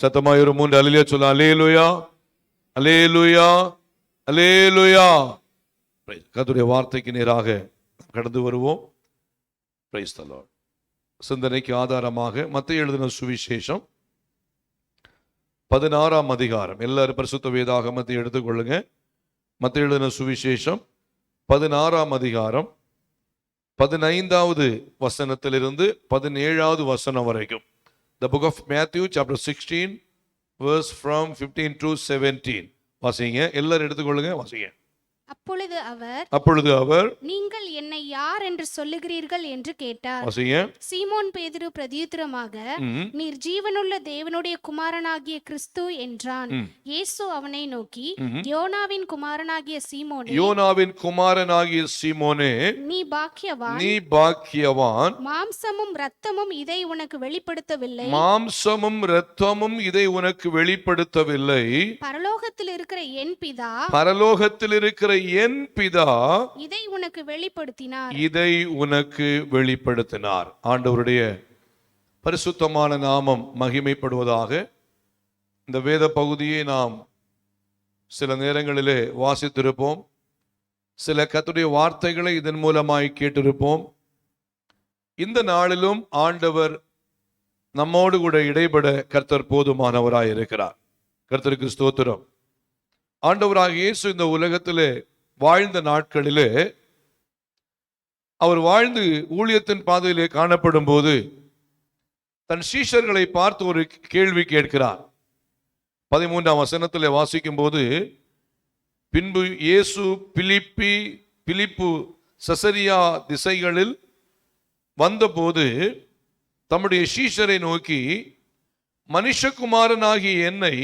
சத்தமாய் ஒரு 3 அல்லேலூயா சொல்ல. அல்லேலூயா, அல்லேலூயா, அல்லேலூயா. கர்த்தருடைய வார்த்தைக்கு நேராக கடந்து வருவோம். Price the Lord. சிந்தனைக்கு ஆதாரமாக மத்தேயு எழுதின சுவிசேஷம் 16ஆம் அதிகாரம். எல்லாரும் பரிசுத்த வேதாகமத்தை எடுத்துக்கொள்ளுங்க. மத்தேயு எழுதின சுவிசேஷம் 16ஆம் அதிகாரம் 15வது வசனத்திலிருந்து 17வது வசனம் வரைக்கும். The book of Matthew chapter 16 verse from 15 to 17. வாசிங்க. எல்லாரும் எடுத்துக்கொள்ளுங்க, வாசிங்க. அப்பொழுது அவர் நீங்கள் என்னை யார் என்று சொல்லுகிறீர்கள் என்று கேட்டார். வாசிங்க. சீமோன் பேதுரு பிரதியுத்தரமாக, நீர் ஜீவனுள்ள தேவனுடைய குமாரனாகிய கிறிஸ்து என்றான். இயேசு அவனை நோக்கி, யோனாவின் குமாரனாகிய சீமோனே, யோனாவின் குமாரனாகிய சீமோனே, நீ பாக்கியவான், நீ பாக்கியவான். மாம்சமும் இரத்தமும் இதை உனக்கு வெளிப்படுத்தவில்லை, மாம்சமும் இரத்தமும் இதை உனக்கு வெளிப்படுத்தவில்லை, பரலோகத்தில் இருக்கிற என் பிதா, பரலோகத்தில் இருக்கிற என் பிதா இதை உனக்கு வெளிப்படுத்தினார், இதை உனக்கு வெளிப்படுத்தினார். ஆண்டவருடைய பரிசுத்தமான நாமம் மகிமைப்படுவதாக. இந்த வேத பகுதியை நாம் சில நேரங்களிலே வாசித்திருப்போம். சில கர்த்தருடைய வார்த்தைகளை இதன் மூலமாய் கேட்டிருப்போம். இந்த நாளிலும் ஆண்டவர் நம்மோடு கூட இடைபட கர்த்தர் போதுமானவராய் இருக்கிறார். கர்த்தருக்கு ஸ்தோத்திரம். ஆண்டவராக இயேசு இந்த உலகத்திலே வாழ்ந்த நாட்களிலே, அவர் வாழ்ந்து ஊழியத்தின் பாதையிலே காணப்படும் போது தன் சீஷர்களை பார்த்து ஒரு கேள்வி கேட்கிறார். 13ஆம் வசனத்திலே வாசிக்கும் போது, பின்பு இயேசு பிலிப்பு சசரியா திசைகளில் வந்தபோது தம்முடைய சீஷரை நோக்கி, மனுஷகுமாரனாகிய என்னை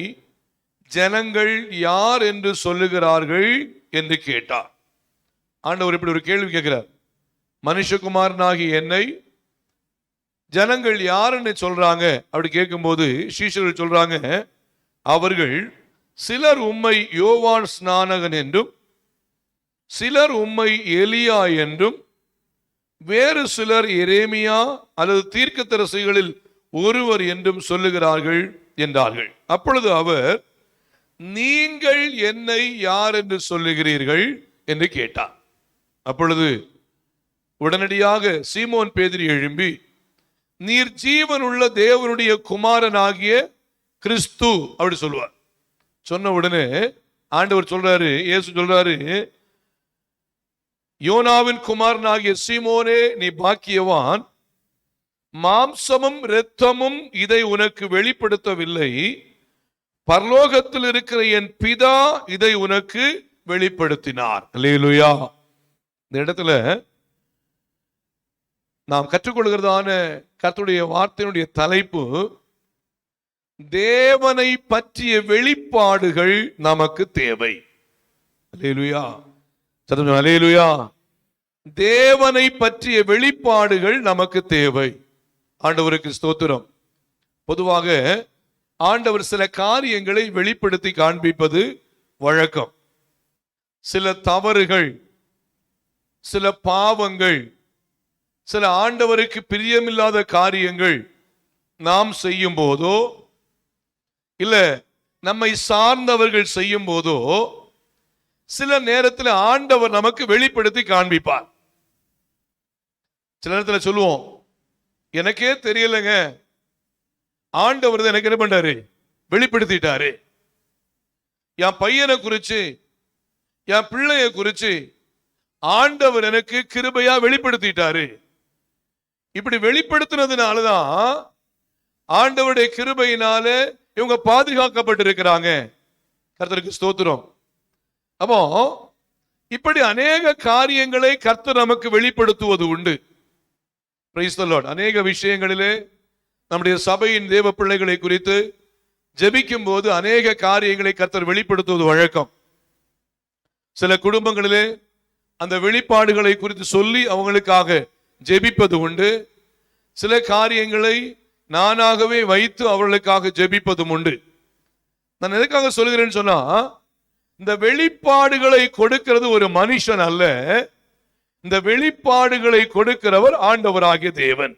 ஜனங்கள் யார் என்று சொல்லுகிறார்கள் என்று கேட்டார். ஆண்டவர் இப்படி ஒரு கேள்வி கேட்கிறார். மனுஷகுமாரனாகிய என்னை ஜனங்கள் யாருன்னு சொல்றாங்க அப்படி கேட்கும்போது சீஷர்கள் சொல்றாங்க, அவர்கள் சிலர் உம்மை யோவான் ஸ்நானகன் என்றும், சிலர் உம்மை எலியா என்றும், வேறு சிலர் எரேமியா அல்லது தீர்க்கதரிசிகளில் ஒருவர் என்றும் சொல்லுகிறார்கள் என்றார்கள். அப்பொழுது அவர், நீங்கள் என்னை யார் என்று சொல்லுகிறீர்கள் என்று கேட்டார். அப்பொழுது உடனடியாக சீமோன் பேதுரு எழும்பி, நீர் ஜீவனுள்ள தேவனுடைய குமாரனாகிய கிறிஸ்து அப்படி சொல்லுவார். சொன்ன உடனே ஆண்டவர் சொல்றாரு, இயேசு சொல்றாரு, யோனாவின் குமாரனாகிய சீமோனே, நீ பாக்கியவான், மாம்சமும் இரத்தமும் இதை உனக்கு வெளிப்படுத்தவில்லை, பரலோகத்தில் இருக்கிற என் பிதா இதை உனக்கு வெளிப்படுத்தினார். அல்லேலூயா. இந்த இடத்துல நாம் கற்றுக்கொள்கிறதான கர்த்தருடைய வார்த்தையினுடைய தலைப்பு, தேவனை பற்றிய வெளிப்பாடுகள் நமக்கு தேவை. அல்லேலூயா. அல்லேலூயா. தேவனை பற்றிய வெளிப்பாடுகள் நமக்கு தேவை. ஆண்டவருக்கு ஸ்தோத்திரம். பொதுவாக ஆண்டவர் சில காரியங்களை வெளிப்படுத்தி காண்பிப்பது வழக்கம். சில தவறுகள், சில பாவங்கள், சில ஆண்டவருக்கு பிரியமில்லாத காரியங்கள் நாம் செய்யும் போதோ இல்ல நம்மை சார்ந்தவர்கள் செய்யும் போதோ சில நேரத்தில் ஆண்டவர் நமக்கு வெளிப்படுத்தி காண்பிப்பார். சில நேரத்தில் சொல்லுவோம், எனக்கே தெரியலங்க, ஆண்டவர் எனக்கு என்ன பண்றாரு, வெளிப்படுத்திட்டாரு. என் பையனை குறிச்சு, என் பிள்ளைய குறிச்சு ஆண்டவர் எனக்கு கிருபையா வெளிப்படுத்திட்டாரு. இப்படி வெளிப்படுத்தினதுனாலதான் ஆண்டவருடைய கிருபையினால இவங்க பாதுகாக்கப்பட்டிருக்கிறாங்க. கர்த்தருக்கு ஸ்தோத்திரம். அப்போ இப்படி அநேக காரியங்களை கர்த்தர் நமக்கு வெளிப்படுத்துவது உண்டு. Price the Lord. அநேக விஷயங்களிலே நம்முடைய சபையின் தேவ பிள்ளைகளை குறித்து ஜெபிக்கும் போது அநேக காரியங்களை கர்த்தர் வெளிப்படுத்துவது வழக்கம். சில குடும்பங்களிலே அந்த வெளிப்பாடுகளை குறித்து சொல்லி அவங்களுக்காக ஜெபிப்பது உண்டு. சில காரியங்களை நானாகவே வைத்து அவர்களுக்காக ஜெபிப்பதும் உண்டு. நான் எதுக்காக சொல்கிறேன்னு சொன்னா, இந்த வெளிப்பாடுகளை கொடுக்கிறது ஒரு மனுஷன் அல்ல, இந்த வெளிப்பாடுகளை கொடுக்கிறவர் ஆண்டவராகிய தேவன்.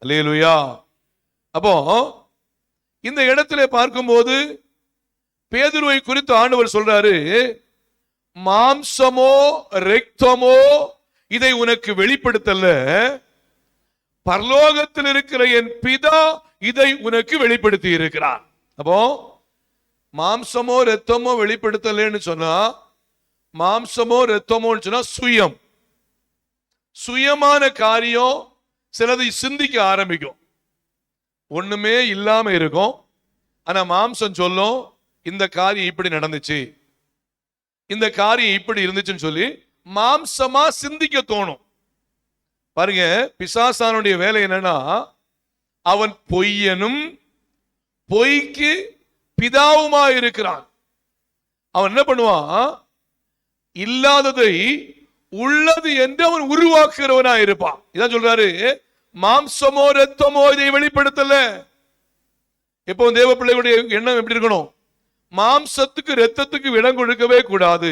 அல்லேலூயா. அப்போ இந்த இடத்திலே பார்க்கும்போது பேதுருவை குறித்து ஆண்டவர் சொல்றாரு, மாம்சமோ இரத்தமோ இதை உனக்கு வெளிப்படுத்தல, பரலோகத்தில் இருக்கிற என் பிதா இதை உனக்கு வெளிப்படுத்தி இருக்கிறார். அப்போ மாம்சமோ இரத்தமோ வெளிப்படுத்தலன்னு சொன்னா, மாம்சமோ இரத்தமோன்னு சொன்னா சுயமான காரியம் சிலதை சிந்திக்க ஆரம்பிக்கும். ஒண்ணுமே இல்லாம இருக்கும். ஆனா மாம்சம் சொல்லும், இந்த காரியம் இப்படி நடந்துச்சு, இந்த காரியம் இப்படி இருந்துச்சுன்னு சொல்லி மாம்சமா சிந்திக்க தோணும். பாருங்க, பிசாசானுடைய வேலை என்னன்னா, அவன் பொய்யனும் பொய்க்கு பிதாவுமா இருக்கிறான். அவன் என்ன பண்ணுவான், இல்லாததை உள்ளது என்று அவன் உருவாக்குகிறவனா இருப்பான். இதான் சொல்றாரு, மாம்சமோ இரத்தமோ இதை வெளிப்படுத்தல. இப்போ தேவ பிள்ளைகளுடைய எண்ணம் எப்படி இருக்கணும், மாம்சத்துக்கு இரத்தத்துக்கு இடம் கொடுக்கவே கூடாது.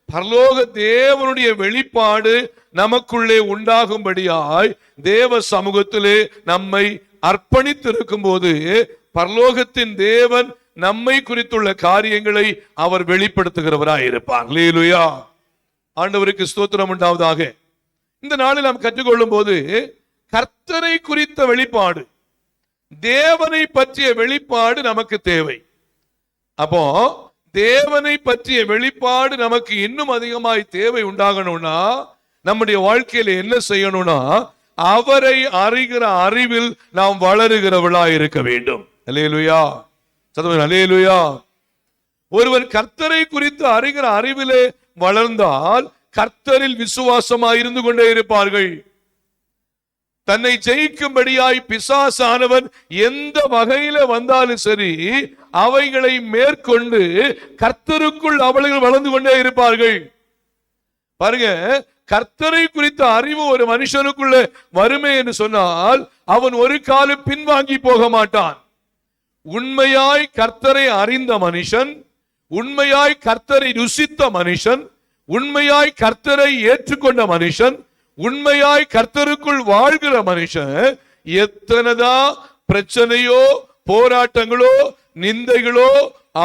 பரலோக தேவனுடைய வெளிப்பாடு நமக்குள்ளே உண்டாகும்படியாய் தேவ சமூகத்திலே நம்மை அர்ப்பணித்திருக்கும் போது பரலோகத்தின் தேவன் நம்மை குறித்துள்ள காரியங்களை அவர் வெளிப்படுத்துகிறவராய் இருப்பார். அல்லேலூயா, ஆண்டவருக்கு ஸ்தோத்திரம் உண்டாவதாக. இந்த நாளில் நாம் கற்றுக்கொள்ளும் போது கர்த்தரை குறித்த வெளிப்பாடு, தேவனை பற்றிய வெளிப்பாடு நமக்கு தேவை. அப்போ தேவனை பற்றிய வெளிப்பாடு நமக்கு இன்னும் அதிகமாய் தேவை உண்டாகணும்னா நம்முடைய வாழ்க்கையில என்ன செய்யணும்னா, அவரை அறிகிற அறிவில் நாம் வளருகிறவளா இருக்க வேண்டும். அல்லேலூயா, அல்லேலூயா. ஒருவர் கர்த்தரை குறித்து அறிகிற அறிவிலே வளர்ந்தால் கர்த்தரில் விசுவாசமாய் இருந்து கொண்டே இருப்பார்கள். தன்னை ஜெயிக்கும்படியாய் பிசாசானவன் எந்த வகையில வந்தாலும் சரி, அவைகளை மேற்கொண்டு கர்த்தருக்குள் அவர்கள் வளர்ந்து கொண்டே இருப்பார்கள். பாருங்க, கர்த்தரை குறித்த அறிவு ஒரு மனுஷனுக்குள்ள வறுமை என்று சொன்னால் அவன் ஒரு காலம் பின்வாங்கி போக மாட்டான். உண்மையாய் கர்த்தரை அறிந்த மனுஷன், உண்மையாய் கர்த்தரை ருசித்த மனுஷன், உண்மையாய் கர்த்தரை ஏற்றுக்கொண்ட மனுஷன், உண்மையாய் கர்த்தருக்குள் வாழ்கிற மனுஷன் எத்தனைதான் பிரச்சனையோ போராட்டங்களோ நிந்தைகளோ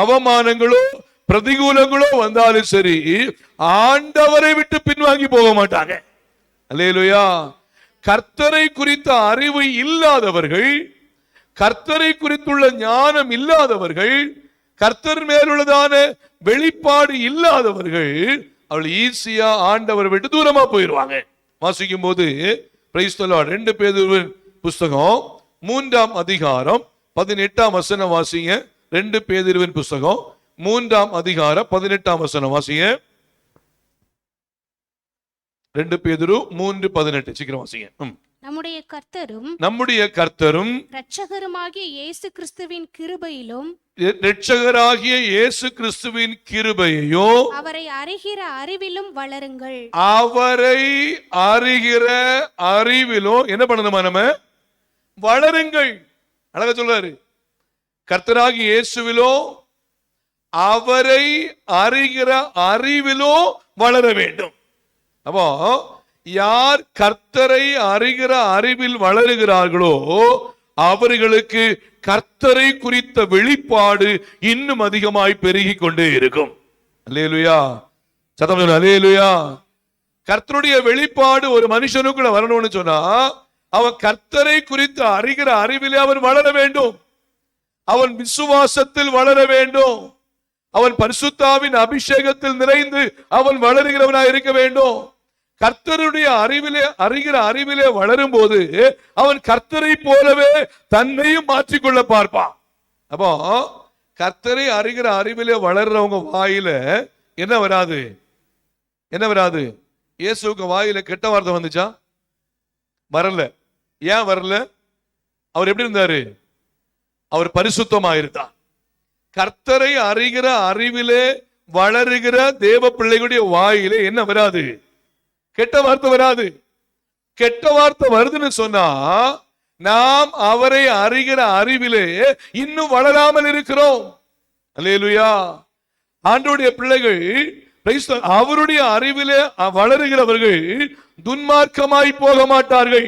அவமானங்களோ பிரதிகூலங்களோ வந்தாலும் சரி, ஆண்டவரை விட்டு பின்வாங்கி போக மாட்டாங்க. அல்லேலூயா. கர்த்தரை குறித்த அறிவு இல்லாதவர்கள், கர்த்தரை குறித்துள்ள ஞானம் இல்லாதவர்கள், கர்த்தர் மேலுள்ளதான வெளிப்பாடு இல்லாதவர்கள் அவள் ஈஸியா ஆண்டவரை விட்டு தூரமா போயிடுவாங்க. வாசிக்கும் போது 2 பேதுருவின் புஸ்தகம் 3ஆம் அதிகாரம் 18ஆம் வசனம் வாசிங்க. 2 பேதுருவின் புஸ்தகம் 3ஆம் அதிகாரம் 18ஆம் வசனம் வாசிங்க. 2 பேதுரு 3:18 சீக்கிரம் வாசிங்க. நம்முடைய கர்த்தரும் இரட்சகருமாகிய இயேசு கிறிஸ்துவின் கிருபையிலும் இரட்சகராகிய இயேசு கிறிஸ்துவின் கிருபையோ அவரை அறிகிற அறிவிலும் வளருங்கள். அவரை அறிகிற அறிவிலும் என்ன பண்ணணுமா, நம்ம வளருங்கள். அழகா சொல்றாரு, கர்த்தராகிய இயேசுவிலோ அவரை அறிகிற அறிவிலோ வளர வேண்டும். அப்போ யார் கர்த்தரை அறிகிற அறிவில் வளருகிறார்களோ அவர்களுக்கு கர்த்தரை குறித்த வெளிப்பாடு இன்னும் அதிகமாய் பெருகி கொண்டே இருக்கும். அல்லேலூயா, சத்தம் சொல்லுங்க. அல்லேலூயா. கர்த்தருடைய வெளிப்பாடு ஒரு மனுஷனுக்குள்ள வரணும்னு சொன்னா அவன் கர்த்தரை குறித்து அறிகிற அறிவிலே அவன் வளர வேண்டும். அவன் விசுவாசத்தில் வளர வேண்டும். அவன் பரிசுத்தாவின் அபிஷேகத்தில் நிறைந்து அவன் வளருகிறவனாய் இருக்க வேண்டும். கர்த்தருடைய அறிகிற அறிவிலே வளரும் போது அவன் கர்த்தரை போலவே தன்னையும் மாற்றிக்கொள்ள பார்ப்பான். அப்போ கர்த்தரை அறிகிற அறிவிலே வளர்றவங்க வாயில என்ன வராது, என்ன வராது? இயேசுவுக்கு வாயில கெட்ட வார்த்தை வந்துச்சா? வரல. ஏன் வரல? அவர் எப்படி இருந்தாரு? அவர் பரிசுத்தமாயிருந்தார். கர்த்தரை அறிகிற அறிவிலே வளருகிற தேவ பிள்ளைகளுடைய வாயிலே என்ன வராது? கெட்ட வார்த்தை வராது. கெட்ட வார்த்தை வருதுன்னு சொன்னா நாம் அவரை அறிகிற அறிவிலே இன்னும் வளராமல் இருக்கிறோம். அல்லேலூயா. ஆண்டவருடைய பிள்ளைகள் அவருடைய அறிவிலே வளருகிறவர்கள் துன்மார்க்கமாய் போக மாட்டார்கள்,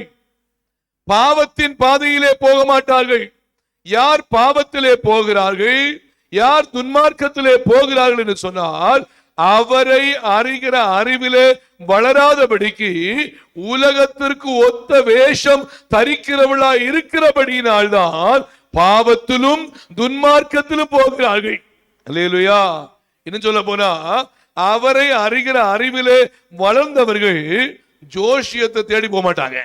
பாவத்தின் பாதையிலே போக மாட்டார்கள், யார் பாவத்திலே போகிறார்கள், யார் துன்மார்க்கத்திலே போகிறார்கள் என்று சொன்னால் அவரை அறிகிற அறிவிலே வளராதபடிக்கு உலகத்திற்கு ஒத்த வேஷம் தரிக்கிறவளா இருக்கிறபடியினால்தான் பாவத்திலும் துன்மார்க்கத்திலும் போகிறார்கள். அல்லேலூயா. இன்னும் சொல்ல போனா அவரை அறிகிற அறிவிலே வளர்ந்தவர்கள் ஜோஷியத்தை தேடி போக மாட்டாங்க,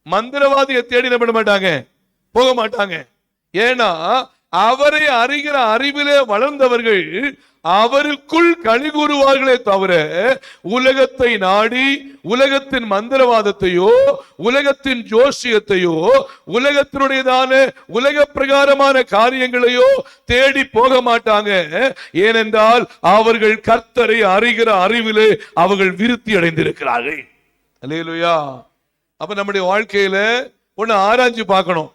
மந்திரவாதியை தேடி பண்ண மாட்டாங்க, போக மாட்டாங்க. ஏன்னா அவரை அறிகிற அறிவிலே வளர்ந்தவர்கள் அவருக்குள் களி கூறுவார்களே தவிர உலகத்தை நாடி உலகத்தின் மந்திரவாதத்தையோ உலகத்தின் ஜோசியத்தையோ உலகத்தினுடையதான உலக பிரகாரமான காரியங்களையோ தேடி போக மாட்டாங்க. ஏனென்றால் அவர்கள் கர்த்தரை அறிகிற அறிவிலே அவர்கள் விருத்தி அடைந்திருக்கிறார்கள். அல்லேலூயா. அப்ப நம்முடைய வாழ்க்கையில ஒண்ணு ஆராய்ஞ்சு பார்க்கணும்.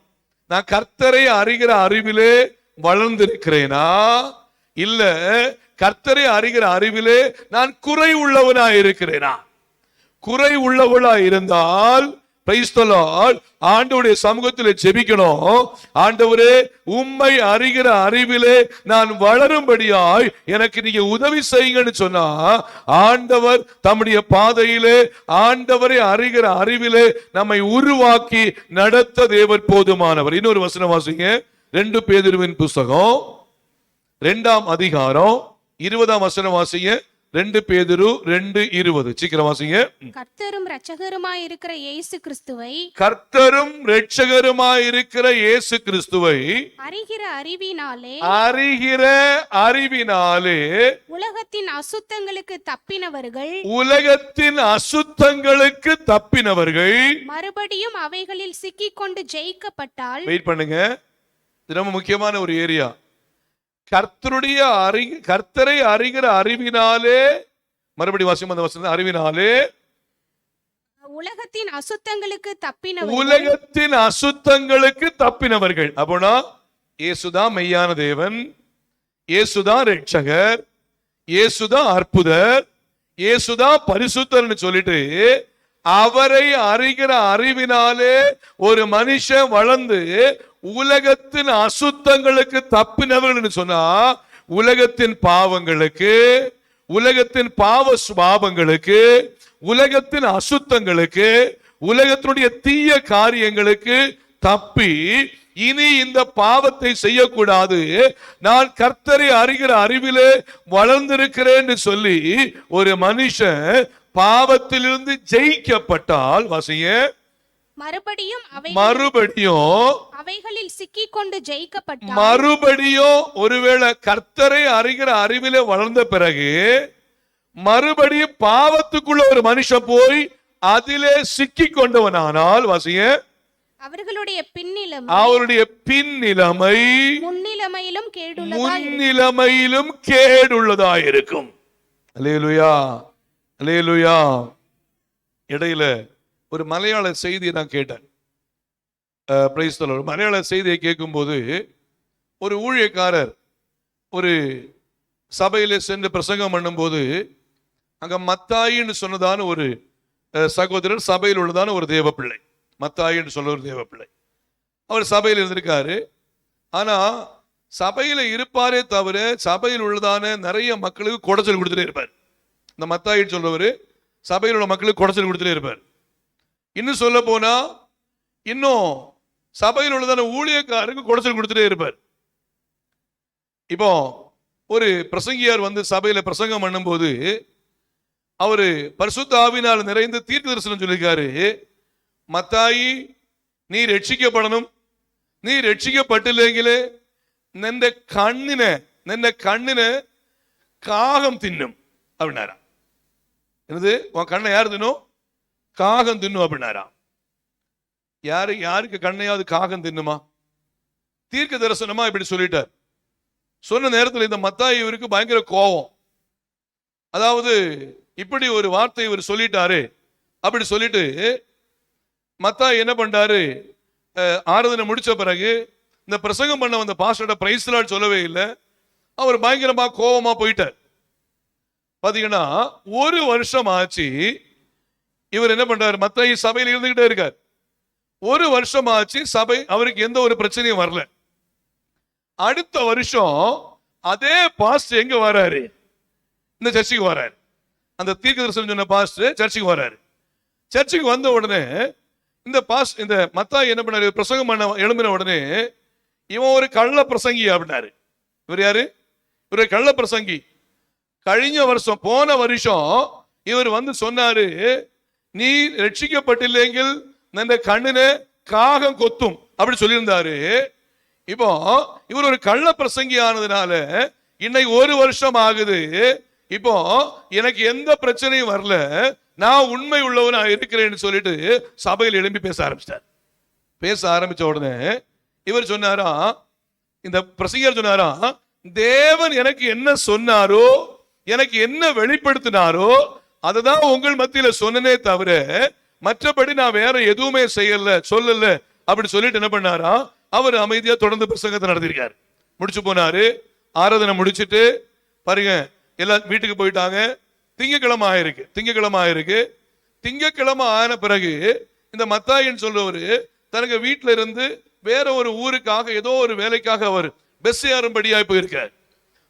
நான் கர்த்தரை அறிகிற அறிவிலே வளர்ந்திருக்கிறேனா, இல்ல கர்த்தரை அறிகிற அறிவிலே நான் குறை உள்ளவனா இருக்கிறேனா? குறை உள்ளவளா இருந்தால் பிரைஸ் தி லார்ட், ஆண்டவருடைய சமூகத்தில் ஜெபிக்கணும். ஆண்டவரே, உம்மை அறிகிற அறிவிலே நான் வளரும்படியாய் எனக்கு நீங்க உதவி செய்யுங்கன்னு சொன்னா ஆண்டவர் தம்முடைய பாதையிலே ஆண்டவரை அறிகிற அறிவிலே நம்மை உருவாக்கி நடத்த தேவர் போதுமானவர். இன்னொரு வசனம் வாசிங்க. 2 பேதுருவின் புஸ்தகம் 2ஆம் அதிகாரம் 20ஆம் வசனம் வாசிங்க. 2 பேதுரு 2:20. சீக்கிரம் வாசிங்க. கர்த்தரும் இரட்சகருமாய் இருக்கிற இயேசு கிறிஸ்துவை, கர்த்தரும் இரட்சகருமாய் இருக்கிற இயேசு கிறிஸ்துவை அறிகிற அறிவினாலே, அறிகிற அறிவினாலே உலகத்தின் அசுத்தங்களுக்கு தப்பினவர்கள், உலகத்தின் அசுத்தங்களுக்கு தப்பினவர்கள் மறுபடியும் அவைகளில் சிக்கிக்கொண்டு ஜெயிக்கப்பட்டால். வெயிட் பண்ணுங்க, இது ரொம்ப முக்கியமான ஒரு ஏரியா. கர்த்தரை அறிகிற அறிவினாலே, மறுபடியும் வாசிக்கும் அந்த வசனம், அறிவினாலே உலகத்தின் அசுத்தங்களுக்கு தப்பினவர்கள், உலகத்தின் அசுத்தங்களுக்கு தப்பினவர்கள். அப்போனா இயேசுதான் மெய்யான தேவன், இயேசுதான் இரட்சகர், இயேசுதான் அற்புதர், இயேசுதான் பரிசுத்தர்னு சொல்லிட்டு அவரை அறிகிற அறிவினாலே ஒரு மனுஷன் வளர்ந்து உலகத்தின் அசுத்தங்களுக்கு தப்பினவர்கள் சொன்னா உலகத்தின் பாவங்களுக்கு, உலகத்தின் பாவ சுபாவங்களுக்கு, உலகத்தின் அசுத்தங்களுக்கு, உலகத்தினுடைய தீய காரியங்களுக்கு தப்பி இனி இந்த பாவத்தை செய்யக்கூடாது, நான் கர்த்தரை அறிகிற அறிவிலே வளர்ந்திருக்கிறேன் சொல்லி ஒரு மனுஷன் பாவத்திலிருந்து ஜெயிக்கப்பட்டால் வாசிங்க, மறுபடியும் அவைகளில் சிக்கிக்கொண்டு ஜெயிக்கப்பட்டால், மறுபடியும் ஒருவேளை கர்த்தரை அறிகிற அறிவிலே வளர்ந்த பிறகு மறுபடியும் பாவத்துக்குள்ள ஒரு மனுஷன் போய் அதிலே சிக்கி கொண்டவனானால் வாசிங்க, அவர்களுடைய பின்னிலைமை முன்னிலைமையிலும் கேடுள்ளதாய் இருக்கும். அல்லேலூயா, அல்லேலூயா. இடையில ஒரு மலையாள செய்தியை நான் கேட்டேன். Price the Lord. மலையாள செய்தியை கேட்கும்போது ஒரு ஊழியக்காரர் ஒரு சபையில சென்று பிரசங்கம் பண்ணும்போது அங்க மத்தாயின்னு சொன்னதான ஒரு சகோதரர் சபையில் உள்ளதான ஒரு தேவ பிள்ளை, மத்தாயின்னு சொல்ல ஒரு தேவ பிள்ளை, அவர் சபையில் இருந்திருக்காரு. ஆனா சபையில இருப்பாரே தவிர சபையில் உள்ளதான நிறைய மக்களுக்கு குடைச்சல் கொடுத்துட்டே இருப்பார். இந்த மத்தாயின்னு சொல்றவரு சபையில் உள்ள மக்களுக்கு குடைச்சல் கொடுத்துட்டே இருப்பார். இன்னும் சொல்ல போனா இன்னும் சபையில் உள்ளதான ஊழியக்காரருக்கு குடைச்சல் கொடுத்துட்டே இருப்பார். இப்போ ஒரு பிரசங்கியார் வந்து சபையில பிரசங்கம் பண்ணும்போது அவரு பரிசுத்த ஆவியினால் நிறைந்து தீர்க்க தரிசனம் சொல்லியிருக்காரு. மத்தாயி, நீ ரட்சிக்கப்படணும், நீ ரட்சிக்கப்பட்டில்லைங்களே நின்ற கண்ணின காகம் தின்னும் அப்படின்னாரா. என்னது, உன் கண்ணை யாரு தின்னும்? காகம் தின்னும் அப்படின்னாரா. யாருக்கு கண்ணையாவது காகம் தின்னுமா? தீர்க்க தரிசனமா இப்படி சொல்லிட்டார். சொன்ன நேரத்தில் இந்த மத்தாயி இவருக்கு பயங்கர கோபம். அதாவது இப்படி ஒரு வார்த்தை இவர் சொல்லிட்டாரு. அப்படி சொல்லிட்டு மத்தாயி என்ன பண்றாரு, ஆராதனை முடிச்ச பிறகு இந்த பிரசங்கம் பண்ண வந்த பாஸ்டரோட பிரைஸ் லார்ட் சொல்லவே இல்லை. அவர் பயங்கரமா கோபமா போயிட்டார். பாத்தீங்கன்னா ஒரு வருஷம் ஆச்சு. இவர் என்ன பண்றாரு, மத்தாயி சபையில் இருந்துகிட்டே இருக்கார். ஒரு வருஷம் ஆச்சு, சபை அவருக்கு எந்த ஒரு பிரச்சனையும் வரல. அடுத்த வருஷம் அதே பாஸ்டர் எங்க வராரு? இந்த சர்ச்சுக்கு வராரு. அந்த தீர்க்கதரிசனம் சொன்ன பாஸ்டர் சர்ச்சுக்கு வராரு. சர்ச்சுக்கு வந்த உடனே இந்த மத்தாய் என்ன பண்ணாரு? பிரசங்கம் பண்ண எழும்பின உடனே இவன் ஒரு கள்ள பிரசங்கி அப்படின்னாரு. இவர் யாரு? இவர் கள்ள பிரசங்கி. போன வருஷம் இவர் வந்து சொன்னாரு, நீ ரட்சிக்கப்பட்டில்லைங்கள் இந்த கண்ணுல காகம் கொத்தும் அப்படி சொல்லியிருந்தாரு. இப்போ இவர் ஒரு கள்ள பிரசங்கி ஆனதுனால இன்னைக்கு ஒரு வருஷம் ஆகுது. இப்போ எனக்கு எந்த பிரச்சனையும் வரல, நான் உண்மை உள்ளவனா இருக்கிறேன்னு சொல்லிட்டு சபையில் எழும்பி பேச ஆரம்பிச்சிட்டார். பேச ஆரம்பிச்ச உடனே இவர் சொன்னாரா, இந்த பிரசங்கர் சொன்னாரா, தேவன் எனக்கு என்ன சொன்னாரோ, எனக்கு என்ன வெளிப்படுத்தினாரோ அதுதான் உங்கள் மத்தியில சொன்னனே தவிர மற்றபடி நான் வேற எதுவுமே சொல்லல அப்படி சொல்லிட்டு என்ன பண்ணாரா, அவர் அமைதியா தொடர்ந்து பிரசங்கத்தை நடத்திருக்காரு. முடிச்சு போனாரு. ஆராதனை முடிச்சுட்டு பாருங்க, எல்லாம் வீட்டுக்கு போயிட்டாங்க. திங்கக்கிழமை ஆயிருக்கு. திங்கக்கிழமை ஆன பிறகு இந்த மத்தாயின்னு சொல்றவரு தனக்கு வீட்டுல இருந்து வேற ஒரு ஊருக்காக ஏதோ ஒரு வேலைக்காக அவர் பஸ் ஏறும்படியா போயிருக்கார்.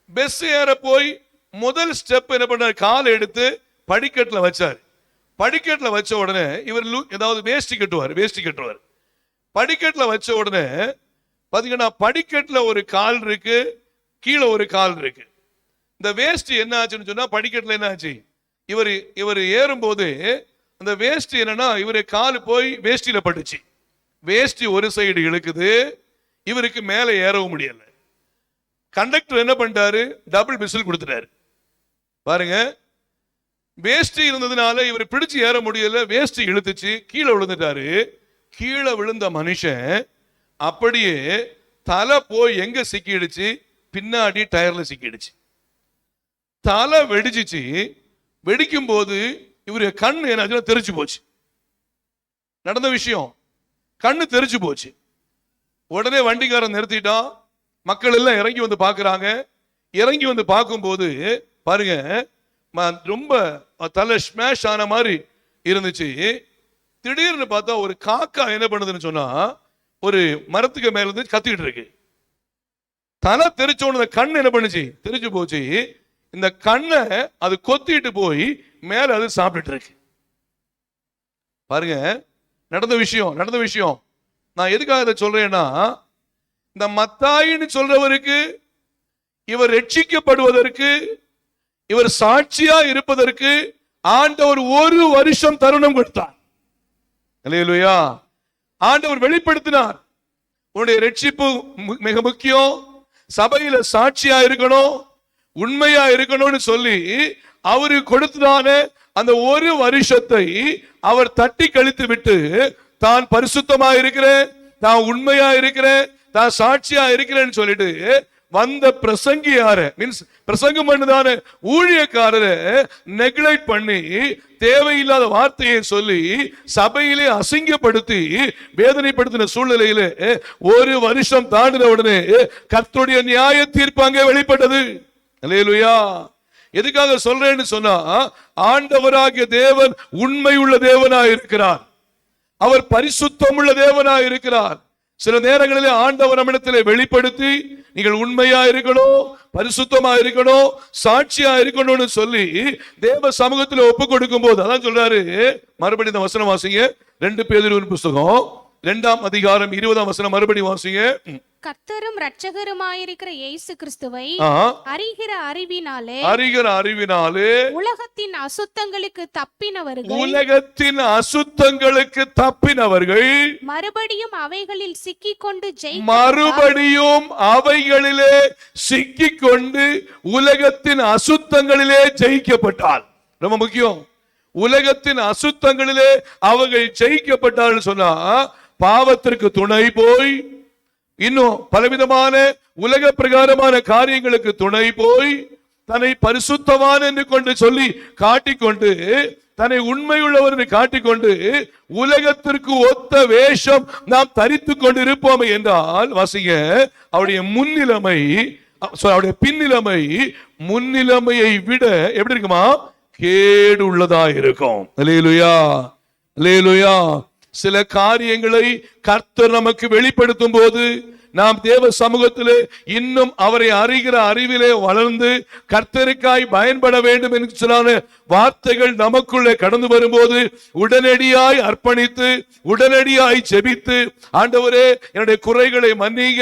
பஸ் ஏற போய் முதல் ஸ்டெப் என்ன பண்ணார்? காலை எடுத்து படிக்கட்டுல வச்சார். படிக்கட்டுல வச்ச உடனே இவர் ஏதாவது வேஷ்டி கட்டுவார். படிக்கட்டுல வச்ச உடனே பாத்தீங்கன்னா படிக்கட்டுல ஒரு கால் இருக்கு, கீழே ஒரு கால் இருக்கு. இந்த வேஷ்டி என்ன ஆச்சுன்னு சொன்னா, படிக்கட்டுல என்ன ஆச்சு, இவர் ஏறும்போது அந்த வேஷ்டி என்னன்னா இவரு கால் போய் வேஷ்டியில பட்டுச்சு. வேஷ்டி ஒரு சைடு இழுக்குது, இவருக்கு மேல ஏறவும் முடியல. கண்டக்டர் என்ன பண்ணிட்டாரு? டபுள் விசில் கொடுத்துட்டாரு. பாருங்க, வேஷ்டி இருந்ததுனால இவர் பிடிச்சு ஏற முடியல, வேஷ்டி இழுத்துச்சு, கீழே விழுந்துட்டாரு. கீழே விழுந்த மனுஷன் அப்படியே தலை போய் எங்க சிக்கிடுச்சு? பின்னாடி டயர்ல சிக்கிடுச்சு. தலை வெடிச்சிச்சு. வெடிக்கும் போது இவரு கண்ணு என்ன தெரிச்சு போச்சு. நடந்த விஷயம், கண்ணு தெரிச்சு போச்சு. உடனே வண்டிக்காரன் நிறுத்திட்டான். மக்கள் எல்லாம் இறங்கி வந்து பாக்குறாங்க. இறங்கி வந்து பார்க்கும்போது பாருங்க, ரொம்ப தலை ஸ்மாஷ் ஆன மாதிரி இருந்துச்சு. திடீர்னு பார்த்தா ஒரு காக்கா என்ன பண்ணுதுன்னு சொன்னா, ஒரு மரத்துக்கு மேல இருந்து கத்திட்டு இருக்கு. தலை தெரிச்சோன்னு கண் என்ன பண்ணுச்சு? தெரிச்சு போச்சு. இந்த கண்ணை அது கொத்திட்டு போய் மேல அது சாப்பிட்டு இருக்கு. பாருங்க, நடந்த விஷயம். நான் எதுக்காக இதை சொல்றேன்னா, இந்த மத்தாயின்னு சொல்றவருக்கு, இவர் ரட்சிக்கப்படுவதற்கு, இவர் சாட்சியா இருப்பதற்கு ஆண்டவர் ஒரு வருஷம் தருணம் கொடுத்தார். அல்லேலூயா. ஆண்டவர் வெளிப்படுத்தினார், உன்னுடைய ரட்சிப்பு மிக முக்கியம், சபையில சாட்சியா இருக்கணும், உண்மையா இருக்கணும்னு சொல்லி அவருக்கு கொடுத்ததான அந்த ஒரு வருஷத்தை அவர் தட்டி கழித்து விட்டு, தான் பரிசுத்தமா இருக்கிறேன், தான் உண்மையா இருக்கிறேன், தான் சாட்சியா இருக்கிறேன்னு சொல்லிட்டு வந்த பிரசங்கியார மீன்ஸ் பிரசங்கம் பண்ணதான ஊழியக்காரரை நெக்லெக்ட் பண்ணி தேவையில்லாத வார்த்தையை சொல்லி சபையிலே அசிங்கப்படுத்தி வேதனைப்படுத்தின சூழ்நிலையில ஒரு வருஷம் தாண்டின உடனே கர்த்தருடைய நியாய தீர்ப்பு அங்கே வெளிப்பட்டது. அல்லேலூயா. எதுக்காக சொல்றேன்னு சொன்னா, ஆண்டவராகிய தேவன் உண்மை உள்ள தேவனாய் இருக்கிறார். அவர் பரிசுத்தம் உள்ள தேவனாய் இருக்கிறார். சில நேரங்களிலே ஆண்டவர் நம்மிடத்திலே வெளிப்படுத்தி, நீங்கள் உண்மையா இருக்கணும், பரிசுத்தமா இருக்கணும், சாட்சியா இருக்கணும்னு சொல்லி தேவ சமூகத்தில் ஒப்பு கொடுக்கும் போது, அதான் சொல்றாரு. மறுபடியும் இந்த வசனம் வாசிங்க, 2 பேதுரு புஸ்தகம் 2ஆம் அதிகாரம் 20ஆம் வசனம் மறுபடியும் வாசிங்க. கர்த்தரும் இரட்சகருமாயிருக்கிற இயேசு கிறிஸ்துவை அறிகிற அறிவினாலே உலகத்தின் அசுத்தங்களுக்கு தப்பினவர்கள் மறுபடியும் அவைகளிலே சிக்கிக்கொண்டு உலகத்தின் அசுத்தங்களிலே ஜெயிக்கப்பட்டால். ரொம்ப முக்கியம், உலகத்தின் அசுத்தங்களிலே அவர்கள் ஜெயிக்கப்பட்டால் சொன்னா, பாவத்திற்கு துணை போய், இன்னும் பலவிதமான உலக பிரகாரமான காரியங்களுக்கு துணை போய், தன்னை பரிசுத்தவான் என்று கொண்டு சொல்லி காட்டிக்கொண்டு, தன்னை உண்மையுள்ளவர் என்று காட்டிக்கொண்டு, உலகத்திற்கு ஒத்த வேஷம் நாம் தரித்து கொண்டு இருப்போம் என்றால், வாசிங்க, அவருடைய முன்னிலைமை, அவருடைய பின்னிலைமை முன்னிலைமையை விட எப்படி இருக்குமா? கேடு உள்ளதா இருக்கும். அல்லேலூயா, அல்லேலூயா. சில காரியங்களை கர்த்தர் நமக்கு வெளிப்படுத்தும் போது நாம் தேவ சமூகத்திலே இன்னும் அவரை அறிகிற அறிவிலே வளர்ந்து கர்த்தருக்காய் பயன்பட வேண்டும் என்று சொன்ன வார்த்தைகள் நமக்குள்ளே கடந்து வரும்போது உடனடியாய் அர்ப்பணித்து உடனடியாய் ஜெபித்து, ஆண்டவரே என்னுடைய குறைகளை மன்னிங்க,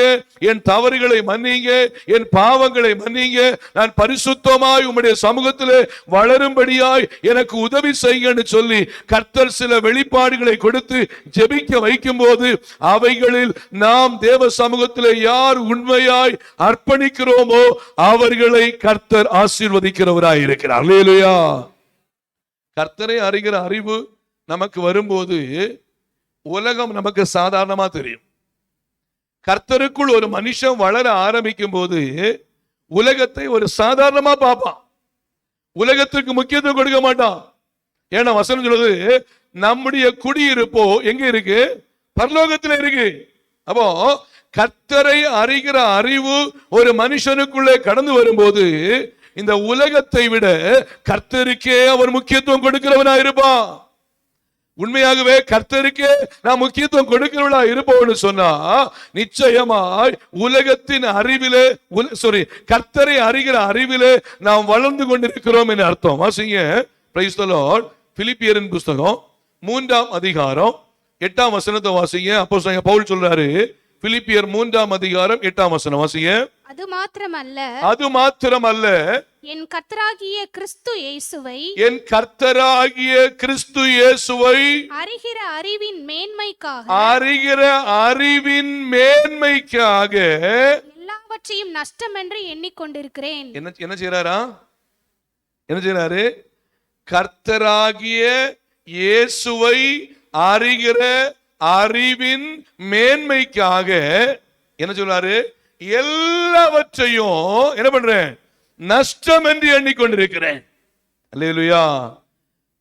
என் தவறுகளை மன்னிங்க, என் பாவங்களை மன்னிங்க, நான் பரிசுத்தமாய் உம்முடைய சமூகத்திலே வளரும்படியாய் எனக்கு உதவி செய்யுங்க என்று சொல்லி கர்த்தர் சில வெளிப்பாடுகளை கொடுத்து ஜெபிக்க வைக்கும் போது அவைகளில் நாம் தேவ சமூகத்திலே யார் உண்மையாய் அர்ப்பணிக்கிறோமோ அவர்களை கர்த்தர் ஆசீர்வதிக்கிறவராய் இருக்கிறார். அல்லேலூயா. கர்த்தரை அறிகிற அறிவு நமக்கு வரும்போது உலகம் நமக்கு சாதாரணமா தெரியும். கர்த்தருக்குள் ஒரு மனுஷன் வளர ஆரம்பிக்கும் போது உலகத்தை ஒரு சாதாரணமா பார்ப்பான். உலகத்துக்கு முக்கியத்துவம் கொடுக்க மாட்டான். ஏன்னா வசனம் சொல்லுது, நம்முடைய குடியிருப்போ எங்க இருக்கு? பரலோகத்தில் இருக்கு. அப்போ கர்த்தரை அறிகிற அறிவு ஒரு மனுஷனுக்குள்ளே கடந்து வரும்போது இந்த உலகத்தை விட கர்த்தருக்கே அவர் முக்கியத்துவம் கொடுக்கிறவனா இருப்பான். உண்மையாகவே கர்த்தருக்கே நாம் முக்கியத்துவம் கொடுக்கிறவளா இருப்போம்னு சொன்னா நிச்சயமாய் உலகத்தின் அறிவிலே கர்த்தரை அறிகிற அறிவிலே நாம் வளர்ந்து கொண்டிருக்கிறோம் என்று அர்த்தம். வாசிங்க, பிரைஸ் தி லார்ட். பிலிப்பியரின் புத்தகம் 3ஆம் அதிகாரம் 8ஆம் வசனத்தை வாசிங்க. அப்போஸ்தலன் பவுல் சொல்றாரு, பிலிப்பியர் 3ஆம் அதிகாரம் 8ஆம் வசனம் வாசிங்க. அது மாத்திரமல்ல என் கர்த்தராகிய கிறிஸ்து இயேசுவை அறிகிற அறிவின் மேன்மைக்காக எல்லாவற்றையும் நஷ்டம் என்று எண்ணிக்கொண்டிருக்கிறேன். என்ன செய்றாரு? கர்த்தராகிய இயேசுவை அறிகிற அறிவின் மேன்மைக்காக என்ன சொல்றாரு? எல்லாவற்றையும் என்ன பண்றேன்? நஷ்டம் என்று எண்ணிக்கொண்டிருக்கிறேன். அல்லேலூயா.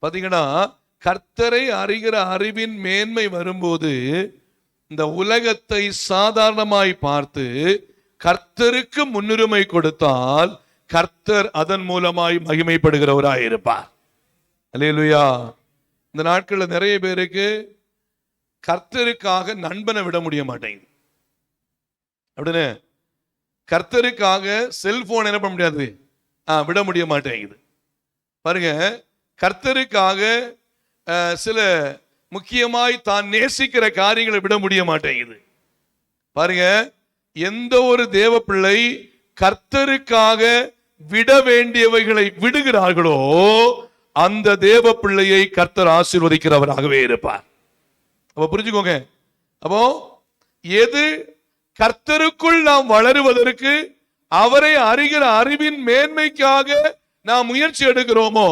பாத்தீங்கன்னா, கர்த்தரை அறிகிற அறிவின் மேன்மை வரும்போது இந்த உலகத்தை சாதாரணமாய் பார்த்து கர்த்தருக்கு முன்னுரிமை கொடுத்தால் கர்த்தர் அதன் மூலமாய் மகிமைப்படுகிறவராய் இருப்பார். அல்லேலூயா. இந்த நாட்கள்ல நிறைய பேருக்கு கர்த்தருக்காக நண்பனை விட முடிய மாட்டேங்குது. அப்படின்னு கர்த்தருக்காக செல்போன் என்ன பண்ண முடியாது, விட முடிய மாட்டேங்குது. பாருங்க, கர்த்தருக்காக சில முக்கியமாய் தான் நேசிக்கிற காரியங்களை விட முடிய மாட்டேங்குது. பாருங்க, எந்த ஒரு தேவ பிள்ளை கர்த்தருக்காக விட வேண்டியவைகளை விடுகிறார்களோ அந்த தேவ பிள்ளையை கர்த்தர் ஆசீர்வதிக்கிறவராகவே இருப்பார். அப்ப புரிஞ்சுக்கோங்க. அப்போ எது கர்த்தருக்குள் நாம் வளருவதற்கு அவரை அறிகிற அறிவின் மேன்மைக்காக நாம் முயற்சி எடுக்கிறோமோ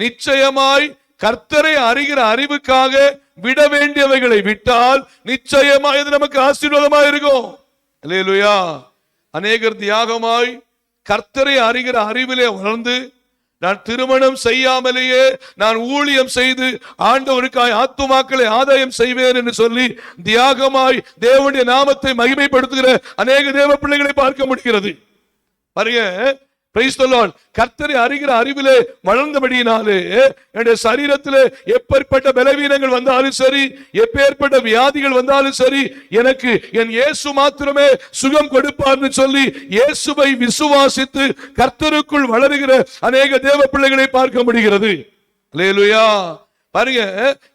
நிச்சயமாய் கர்த்தரை அறிகிற அறிவுக்காக விட வேண்டியவைகளை விட்டால் நிச்சயமாய் இது நமக்கு ஆசீர்வாதமாய் இருக்கும். அல்லேலூயா. அநேகர் தியாகமாய் கர்த்தரை அறிகிற அறிவிலே வளர்ந்து, நான் திருமணம் செய்யாமலேயே நான் ஊழியம் செய்து ஆண்டவருக்காய் ஆத்துமாக்களை ஆதாயம் செய்வேன் என்று சொல்லி தியாகமாய் தேவனுடைய நாமத்தை மகிமைப்படுத்துகிற அநேக தேவ பிள்ளைகளை பார்க்க முடிகிறது. பாருங்க, பிரைஸ் தி லார்ட். கர்த்தரை அறிகிற அறிவிலே வளர்ந்தபடியினாலே என்னுடைய சரீரத்திலே எப்பேற்பட்ட பலவீனங்கள் வந்தாலும் சரி, எப்பேற்பட்ட வியாதிகள் வந்தாலும் சரி, எனக்கு என் இயேசு மாத்திரமே சுகம் கொடுப்பார்னு சொல்லி இயேசுவை விசுவாசித்து கர்த்தருக்குள் வளருகிற அநேக தேவ பிள்ளைகளை பார்க்க முடிகிறது. அல்லேலூயா. பாருங்க,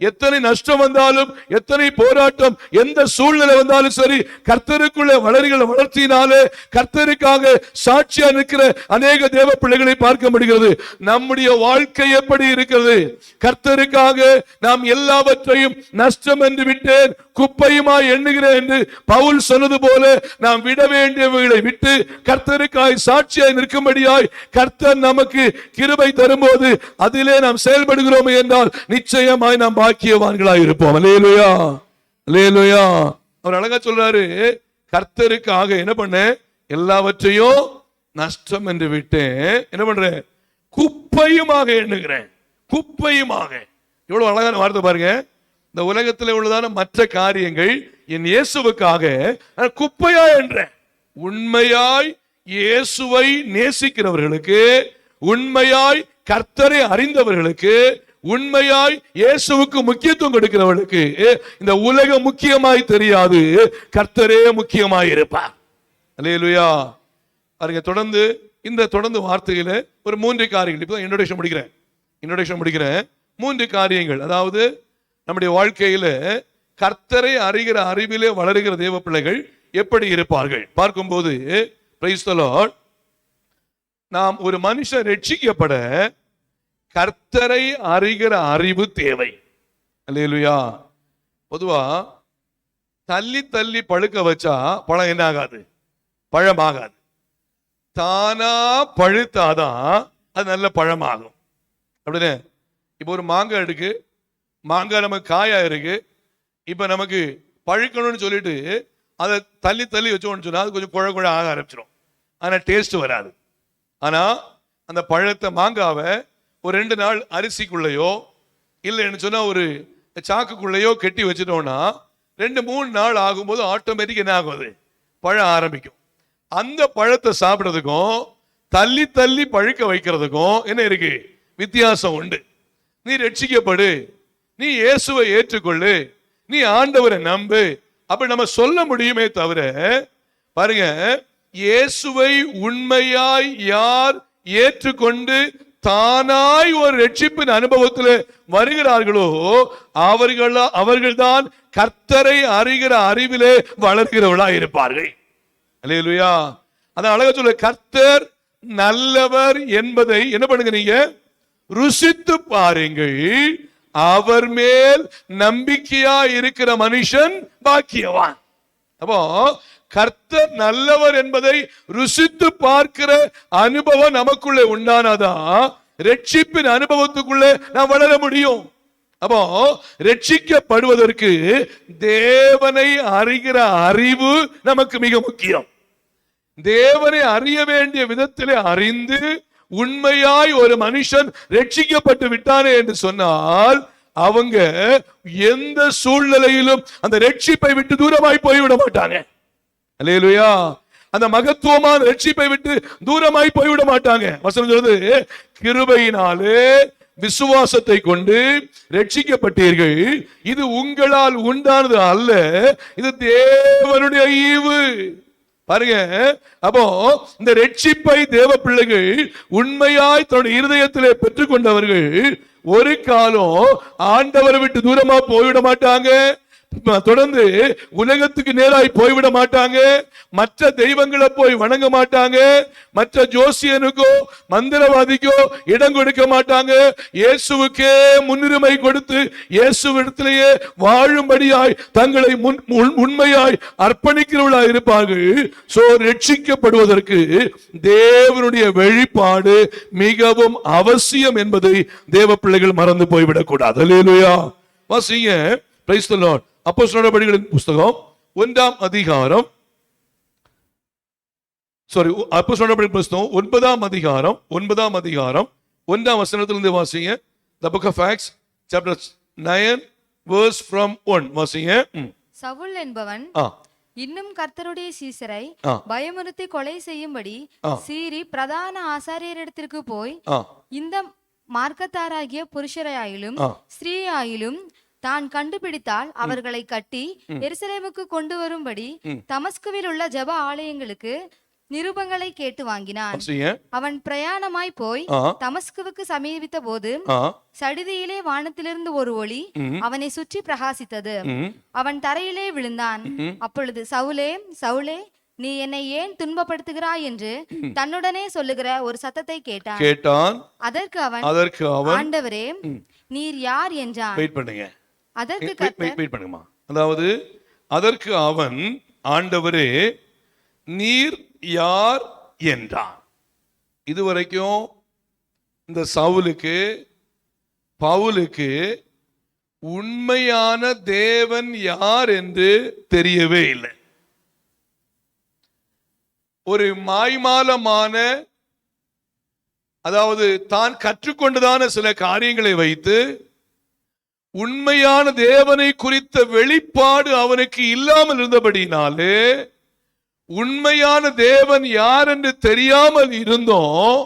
எத்தனை நஷ்டம் வந்தாலும், எத்தனை போராட்டம், எந்த சூழ்நிலை வந்தாலும் சரி, கர்த்தருக்குள்ள வளர்கிற வளர்ச்சியினாலே கர்த்தருக்காக சாட்சியா நிற்கிற அநேக தேவ பிள்ளைகளை பார்க்க முடிகிறது. நம்முடைய வாழ்க்கை எப்படி இருக்கிறது? கர்த்தருக்காக நாம் எல்லாவற்றையும் நஷ்டம் என்று விட்டேன், குப்பையுமா எண்ணுகிறேன் என்று பவுல் சொன்னது போல நாம் விட வேண்டியவைகளை விட்டு கர்த்தருக்காய் சாட்சியாய் நிற்கும்படியாய் கர்த்தர் நமக்கு கிருபை தரும்போது அதிலே நாம் செயல்படுகிறோம் என்றால் நிச்சயமாய் நாம் பாக்கியவான்களாய் இருப்போம். அல்லேலூயா. அல்லேலூயா. அவர் அழகா சொல்றாரு, கர்த்தருக்காக என்ன பண்ண? எல்லாவற்றையும் நஷ்டம் என்று விட்டேன், என்ன பண்றேன்? குப்பையுமாக எண்ணுகிறேன். குப்பையுமாக. எவ்வளவு அழகான வார்த்தை பாருங்க. இந்த உலகத்தில் உள்ளதான மற்ற காரியங்கள் என் இயேசுவுக்காக குப்பையா என்ற உண்மையாய் இயேசுவை நேசிக்கிறவர்களுக்கு, உண்மையாய் கர்த்தரை அறிந்தவர்களுக்கு, உண்மையாய் இயேசுவுக்கு முக்கியத்துவம் கொடுக்கிறவளுக்கு இந்த உலகம் முக்கியமாய் தெரியாது, கர்த்தரே முக்கியமாய் இருப்பார். அல்லேலூயா. பாருங்க, தொடர்ந்து வார்த்தையில ஒரு 3 காரியங்கள். இப்போ இன்ட்ரோடக்ஷன் முடிக்கிறேன். 3 காரியங்கள். அதாவது நம்முடைய வாழ்க்கையில கர்த்தரை அறிகிற அறிவிலே வளருகிற தேவ பிள்ளைகள் எப்படி இருப்பார்கள் பார்க்கும்போது, பிரைஸ் தி லார்ட், நாம் ஒரு மனுஷன் ரட்சிக்கப்பட கர்த்தரை அறிகிற அறிவு தேவை. அல்லேலூயா. பொதுவா தள்ளி பழுக்க வச்சா பழம் என்ன ஆகாது? பழமாகாது. தானா பழுத்தாதான் அது நல்ல பழமாகும். அப்படின்னு இப்போ ஒரு மாங்காய் இருக்கு, மாங்காய் நமக்கு காயா இருக்கு. இப்ப நமக்கு பழுக்கணும்னு சொல்லிட்டு அதை தள்ளி வச்சோம்னு சொன்னா அது கொஞ்சம் குழ ஆக ஆரம்பிச்சிடும். ஆனா டேஸ்ட் வராது. ஆனா அந்த பழத்தை மாங்காவை ஒரு 2 நாள் அரிசிக்குள்ளேயோ இல்லைன்னு சொன்னா ஒரு சாக்குக்குள்ளேயோ கெட்டி வச்சுட்டோம்னா 2-3 நாள் ஆகும்போது ஆட்டோமேட்டிக் என்ன ஆகுது? பழம் ஆரம்பிக்கும். அந்த பழத்தை சாப்பிடுறதுக்கும் தள்ளி பழுக்க வைக்கிறதுக்கும் என்ன இருக்கு? வித்தியாசம் உண்டு. நீ ரட்சிக்கப்படு, நீ இயேசுவை ஏற்றுக்கொள்ளு, நீ ஆண்டவரை நம்பு, அப்படி நம்ம சொல்ல முடியுமே தவிர, பாருங்க, இயேசுவை உண்மையாய் யார் ஏற்றுக்கொண்டு தானாய் ஒரு ரட்சிப்பின் அனுபவத்தில் வருகிறார்களோ அவர்கள்தான் கர்த்தரை அறிகிற அறிவிலே வளர்கிறவர்களா இருப்பார்கள். அல்லேலூயா. அதான் அழகா சொல்ல, கர்த்தர் நல்லவர் என்பதை என்ன பண்ணுங்க, நீங்க ருசித்து பாருங்கள். அவர் மேல் நம்பிக்கையா இருக்கிற மனுஷன் பாக்கியவான். அப்போ கர்த்தர் நல்லவர் என்பதை ருசித்து பார்க்கிற அனுபவம் நமக்குள்ளே உண்டானாதான் ரட்சிப்பின் அனுபவத்துக்குள்ளே நாம் வளர முடியும். அப்போ ரட்சிக்கப்படுவதற்கு தேவனை அறிகிற அறிவு நமக்கு மிக முக்கியம். தேவனை அறிய வேண்டிய விதத்திலே அறிந்து உண்மையாய் ஒரு மனுஷன் ரட்சிக்கப்பட்டு விட்டானே என்று சொன்னால் அவங்க எந்த சூழ்நிலையிலும் அந்த ரட்சிப்பை விட்டு தூரமாய் போய்விட மாட்டாங்க. அல்லேலூயா. அந்த மகத்துவமான ரட்சிப்பை விட்டு தூரமாய் போய்விட மாட்டாங்க. வசனம் சொல்றது, கிருபையினாலே விசுவாசத்தை கொண்டு ரட்சிக்கப்பட்டீர்கள், இது உங்களால் உண்டானது அல்ல, இது தேவனுடைய ஈவு. பாருங்க, அப்போ இந்த ரட்சிப்பை தேவ பிள்ளைகள் உண்மையாய் தன்னுடைய இருதயத்திலே பெற்றுக் கொண்டவர்கள் ஒரு காலம் ஆண்டவரை விட்டு தூரமா போய்விட மாட்டாங்க. தொடர்ந்து உலகத்துக்கு நேராய் போய்விட மாட்டாங்க. மற்ற தெய்வங்களை போய் வணங்க மாட்டாங்க. மற்ற ஜோசியனுக்கோ மந்திரவாதிக்கோ இடம் கொடுக்க மாட்டாங்க. இயேசுவுக்கே முன்னுரிமை கொடுத்து இயேசுவிடத்திலேயே வாழும்படியாய் தங்களை உண்மையாய் அர்ப்பணிக்கிறவர்களாய் இருப்பார்கள். சோ ரட்சிக்கப்படுவதற்கு தேவனுடைய வெளிப்பாடு மிகவும் அவசியம் என்பதை தேவ பிள்ளைகள் மறந்து போய்விடக் கூடாது. அல்லேலூயா. வாசிங்க, பிரைஸ் தி லார்ட். அப்போஸ்தலர் நடபடிகளின் புஸ்தகம் 1ஆம் அதிகாரம், அப்போஸ்தலர் நடபடிகளின் புஸ்தகம் 9ஆம் அதிகாரம் 1ஆம் வசனத்திலிருந்து வாசிங்க. The book of Acts chapter 9 verse from 1 வாசிங்க. சவுல் என்பவன் இன்னும் கர்த்தருடைய சீசரை பயமுறுத்தி கொலை செய்யும்படி சீறி பிரதான ஆசாரியரிடத்திற்கு போய் இந்த மார்க்கத்தாராகிய புருஷராயிலும் ஸ்திரீயாயிலும் தான் கண்டுபிடித்தால் அவர்களை கட்டி எருசலேமுக்கு கொண்டு வரும்படி தமஸ்குவில் உள்ள ஜெப ஆலயங்களுக்கு நிருபங்களை கேட்டு வாங்கினான். அவன் பிரயாணமாய் போய் தமஸ்குவுக்கு சமீபித்த போது சடிதியிலே வானத்திலிருந்து ஒரு ஒளி அவனை சுற்றி பிரகாசித்தது. அவன் தரையிலே விழுந்தான். அப்பொழுது சவுலே, சவுலே, நீ என்னை ஏன் துன்பப்படுத்துகிறாய் என்று தன்னுடனே சொல்லுகிற ஒரு சத்தத்தை கேட்டான். அதற்கு அவன், ஆண்டவரே, நீர் யார் என்றான். அதாவது அதற்கு அவன், ஆண்டவரே, நீர் யார் என்றான். இதுவரைக்கும் இந்த சவுலுக்கு பவுலுக்கு உண்மையான தேவன் யார் என்று தெரியவே இல்லை. ஒரு மாய்மாலமான, அதாவது தான் கற்றுக்கொண்டதான சில காரியங்களை வைத்து உண்மையான தேவனை குறித்த வெளிப்பாடு அவனுக்கு இல்லாமல் இருந்தபடினாலே உண்மையான தேவன் யார் என்று தெரியாமல் இருந்தோம்.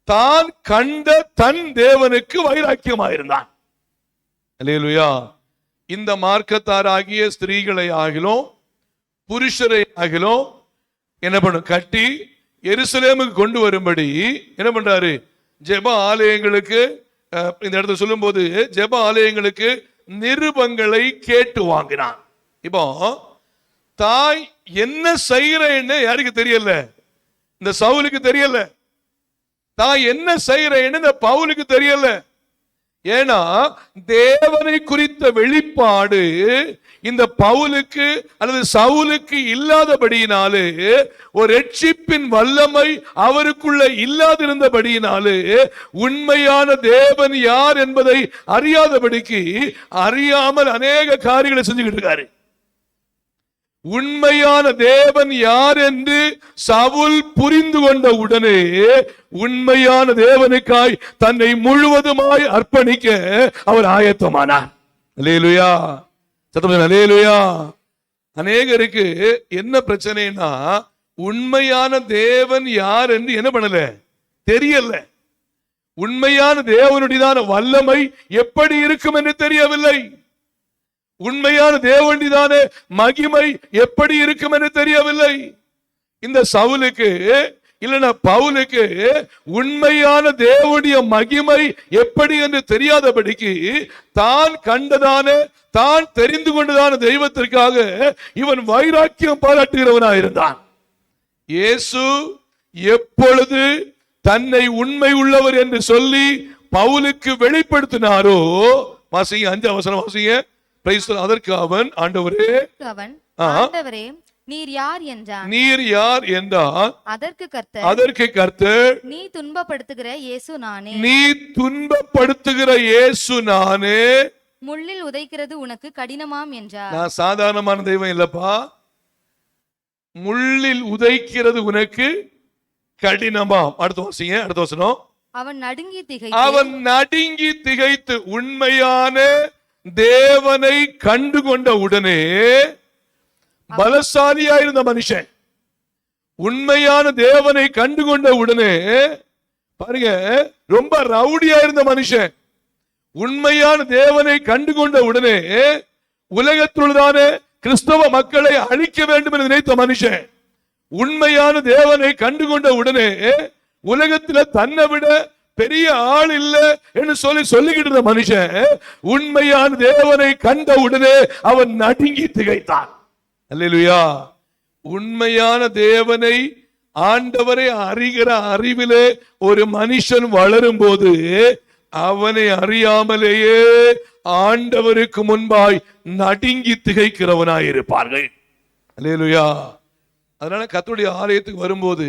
தான் கண்ட தன் தேவனுக்கு வைராக்கியமாயிருந்தான். அல்லேலூயா. இந்த மார்க்கத்தாராகிய ஸ்திரீகளை ஆகிலும் புருஷரை ஆகிலும் என்ன பண்ணும், கட்டி எருசலேமுக்கு கொண்டு வரும்படி என்ன பண்றாரு, ஜெப ஆலயங்களுக்கு, இந்த இடத்துல சொல்லும் போது ஜெப ஆலயங்களுக்கு நிருபங்களை கேட்டு வாங்கினான். இப்போ தாய் என்ன செய்யறேன்னு யாருக்கு தெரியல, இந்த சவுலுக்கு தெரியல. தாய் என்ன செய்யறேன்னு இந்த பவுலுக்கு தெரியல. ஏன்னா தேவனை குறித்த வெளிப்பாடு இந்த பவுலுக்கு அல்லது சவுலுக்கு இல்லாதபடியினாலே, ஒரு ரட்சிப்பின் வல்லமை அவருக்குள்ள இல்லாதிருந்தபடியினாலே, உண்மையான தேவன் யார் என்பதை அறியாதபடிக்கு அறியாமல் அநேக காரியங்களை செஞ்சுக்கிட்டு இருக்காரு. உண்மையான தேவன் யார் என்று சவுல் புரிந்து கொண்ட உடனே உண்மையான தேவனுக்காய் தன்னை முழுவதுமாய் அர்ப்பணிக்க அவர் ஆயத்தமானார். அல்லேலூயா, சத்தம் அல்லேலூயா. அநேகருக்கு என்ன பிரச்சனைனா, உண்மையான தேவன் யார் என்று என்ன பண்ணல, தெரியல. உண்மையான தேவனுடையதான வல்லமை எப்படி இருக்கும் என்று தெரியவில்லை. உண்மையான தேவனுடையதான மகிமை எப்படி இருக்கும் என்று தெரியவில்லை. இந்த சவுலுக்கு இல்லைன்னா பவுலுக்கு உண்மையான தேவனுடைய மகிமை எப்படி என்று தெரியாதபடிக்கு தான் கண்டதான, தான் தெரிந்து கொண்டதான தெய்வத்திற்காக இவன் வைராக்கியம் பாராட்டுகிறவனாயிருந்தான். இயேசு எப்பொழுது தன்னை உண்மை உள்ளவர் என்று சொல்லி பவுலுக்கு வெளிப்படுத்தினாரோ, வாசிங்க 5 வசனம் வாசிங்க. அதற்கு அவன், ஆண்டவரே, ஆண்டவரே நீர் யார் என்றான். நீர் யார் என்றான். அதற்கு கர்த்தர், நீ துன்பப்படுத்துகிற இயேசு நானே. நீ துன்பப்படுத்துகிற இயேசு நானே. முள்ளில் உதைக்கிறது உனக்கு கடினமாம் என்றார். நான் சாதாரணமான தெய்வம் இல்லப்பா. முள்ளில் உதைக்கிறது உனக்கு கடினமாம். அடுத்த வாசிங்க, அடுத்த வசனம். அவன் நடுங்கி திகைத்து உண்மையான தேவனை கண்டு கொண்ட உடனே, பலசாலியா இருந்த மனுஷன் உண்மையான தேவனை கண்டு கொண்ட உடனே, பாருங்க, ரொம்ப ரவுடியா இருந்த மனுஷன் உண்மையான தேவனை கண்டு கொண்ட உடனே உலகத்துள்ளதான கிறிஸ்தவ மக்களை அழிக்க வேண்டும் என்று நினைத்த மனுஷன் உண்மையான தேவனை கண்டு கொண்ட உடனே உலகத்தில் தன்னை விட பெரிய ஆள் இல்ல என்று சொல்லிக்கிட்டு இருந்த மனுஷன் உண்மையான தேவனை கண்ட உடனே அவன் நடுங்கி திகைத்தான். அல்லேலூயா. உண்மையான தேவனை, ஆண்டவரை அறிகிற அறிவிலே ஒரு மனுஷன் வளரும் போது அவனை அறியாமலேயே ஆண்டவருக்கு முன்பாய் நடுங்கி திகைக்கிறவனாய் இருப்பார்கள். அல்லேலூயா. அதனால கர்த்தருடைய ஆலயத்துக்கு வரும்போது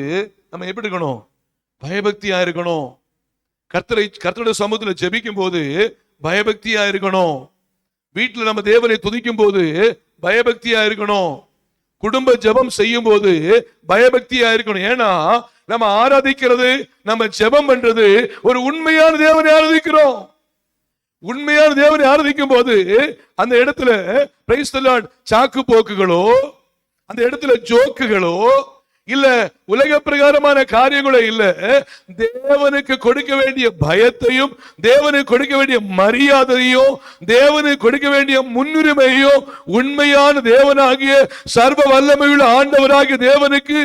நம்ம எப்படி இருக்கணும், பயபக்தியா இருக்கணும். கர்த்தருடைய சமூகத்தில் ஜெபிக்கும் போது பயபக்தியா இருக்கணும். வீட்டில் நம்ம தேவனை துதிக்கும் போது பயபக்தியா இருக்கணும். குடும்ப ஜெபம் செய்யும் போது பயபக்தியா இருக்கணும். ஏன்னா நம்ம ஆராதிக்கிறது, நம்ம ஜெபம் பண்றது ஒரு உண்மையான தேவனை ஆராதிக்கிறோம். உண்மையான தேவனை ஆராதிக்கும் போது அந்த இடத்துல பிரைஸ் தி லார்ட் சாக்கு போக்குகளோ, அந்த இடத்துல ஜோக்குகளோ இல்ல உலக பிரகாரமான காரியங்களோ இல்ல, தேவனுக்கு கொடுக்க வேண்டிய பயத்தையும், தேவனுக்கு கொடுக்க வேண்டிய மரியாதையும், தேவனுக்கு கொடுக்க வேண்டிய முன்னுரிமையும் உண்மையான தேவனாகிய சர்வ வல்லமையுள்ள ஆண்டவராகிய தேவனுக்கு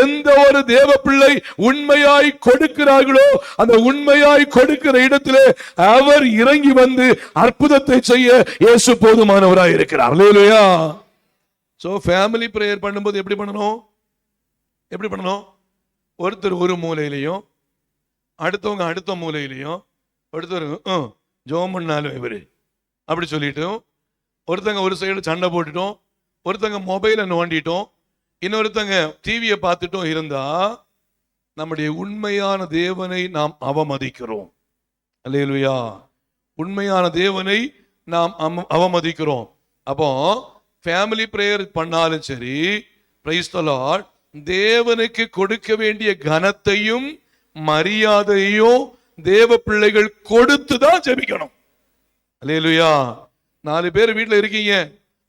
எந்த ஒரு தேவ பிள்ளை உண்மையாய் கொடுக்கிறார்களோ அந்த உண்மையாய் கொடுக்கிற இடத்திலே அவர் இறங்கி வந்து அற்புதத்தை செய்ய இயேசு போதுமானவராய் இருக்கிறார். அல்லேலூயா. சோ ஃபேமிலி பிரேயர் பண்ணும்போது எப்படி பண்ணணும், எப்படி பண்ணணும்? ஒருத்தர் ஒரு மூலையிலையும் அடுத்தவங்க அடுத்த மூலையிலையும், ஒருத்தர் ஜோம் பண்ணாலும் இவரு அப்படி சொல்லிட்டோம், ஒருத்தங்க ஒரு சைடு சண்டை போட்டுட்டோம், ஒருத்தங்க மொபைலை நோண்டிட்டோம், இன்னொருத்தங்க டிவியை பார்த்துட்டோம் இருந்தா நம்முடைய உண்மையான தேவனை நாம் அவமதிக்கிறோம். அல்லேலூயா. உண்மையான தேவனை நாம் அவமதிக்கிறோம். அப்போ ஃபேமிலி பிரேயர் பண்ணாலும் சரி, பிரைஸ் தி லார்ட், தேவனுக்கு கொடுக்க வேண்டிய கனத்தையும் மரியாதையும் தேவ பிள்ளைகள் கொடுத்துதான் ஜெபிக்கணும். அல்லேலூயா. 4 பேர் வீட்டுல இருக்கீங்க,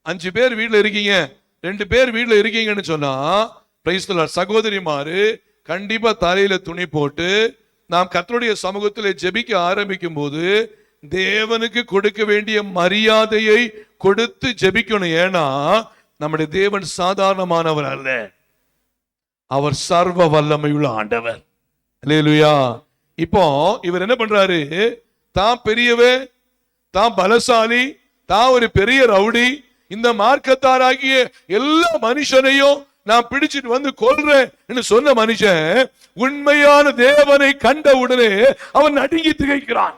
5 பேர் வீட்டுல இருக்கீங்க, 2 பேர் வீட்டுல இருக்கீங்கன்னு சொன்னா பிரைஸ் தி லார்ட், சகோதரிமாரு கண்டிப்பா தலையில துணி போட்டு நாம் கர்த்தருடைய சமூகத்திலே ஜெபிக்க ஆரம்பிக்கும் போது தேவனுக்கு கொடுக்க வேண்டிய மரியாதையை கொடுத்து ஜெபிக்கணும். ஏன்னா நம்முடைய தேவன் சாதாரணமானவர் அல்ல, அவர் சர்வ வல்லமையுள்ள ஆண்டவர். அல்லேலூயா. இப்போ இவர் என்ன பண்றாரு? தான் பெரியவர், தான் பலசாலி, தான் ஒரு பெரிய ரவுடி, இந்த மார்க்கத்தாராகிய எல்லா மனுஷனையும் நான் பிடிச்சிட்டு வந்து கொல்றேன் சொன்ன மனுஷன் உண்மையான தேவனை கண்ட உடனே அவன் நடுங்கி திகைக்கிறான்.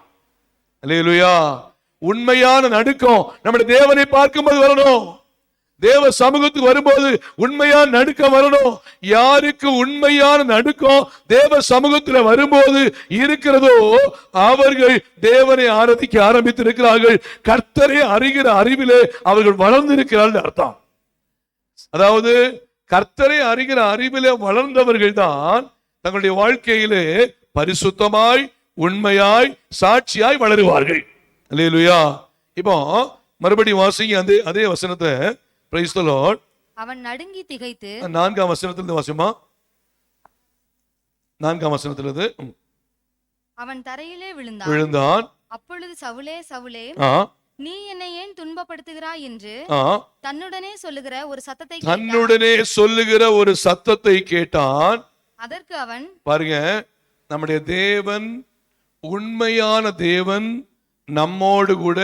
அல்லேலூயா. உண்மையான நடுக்கம் நம்முடைய தேவனை பார்க்கும்போது வரணும். தேவ சமூகத்துக்கு வரும்போது உண்மையான நடுக்கம் வரணும். யாருக்கு உண்மையான நடுக்கம் தேவ சமூகத்தில் வரும்போது இருக்கிறதோ அவர்கள் தேவனை ஆராதிக்க ஆரம்பித்திருக்கிறார்கள். கர்த்தரை அறிகிற அறிவிலே அவர்கள் வளர்ந்திருக்கிறார்கள் அர்த்தம். அதாவது கர்த்தரை அறிகிற அறிவிலே வளர்ந்தவர்கள் தான் தங்களுடைய வாழ்க்கையிலே பரிசுத்தமாய் உண்மையாய் சாட்சியாய் வளருவார்கள். அல்லேலூயா. இப்போ மறுபடியும் வாசிங்க அதே வசனத்தை. Praise the Lord. அவன் நடுங்கி திகைத்து 4ஆம் வசனத்திலிருந்து வாசிமா. 4ஆம் வசனத்திலிருந்து அவன் தரையிலே விழுந்தான். அப்பொழுது சவுலே சவுலே நீ என்னை ஏன் துன்பப்படுத்துகிறாய் என்று தன்னுடனே சொல்லுகிற ஒரு சத்தத்தை கேட்டான். அதற்கு அவன், பாருங்க, நம்முடைய தேவன் உண்மையான தேவன் நம்மோடு கூட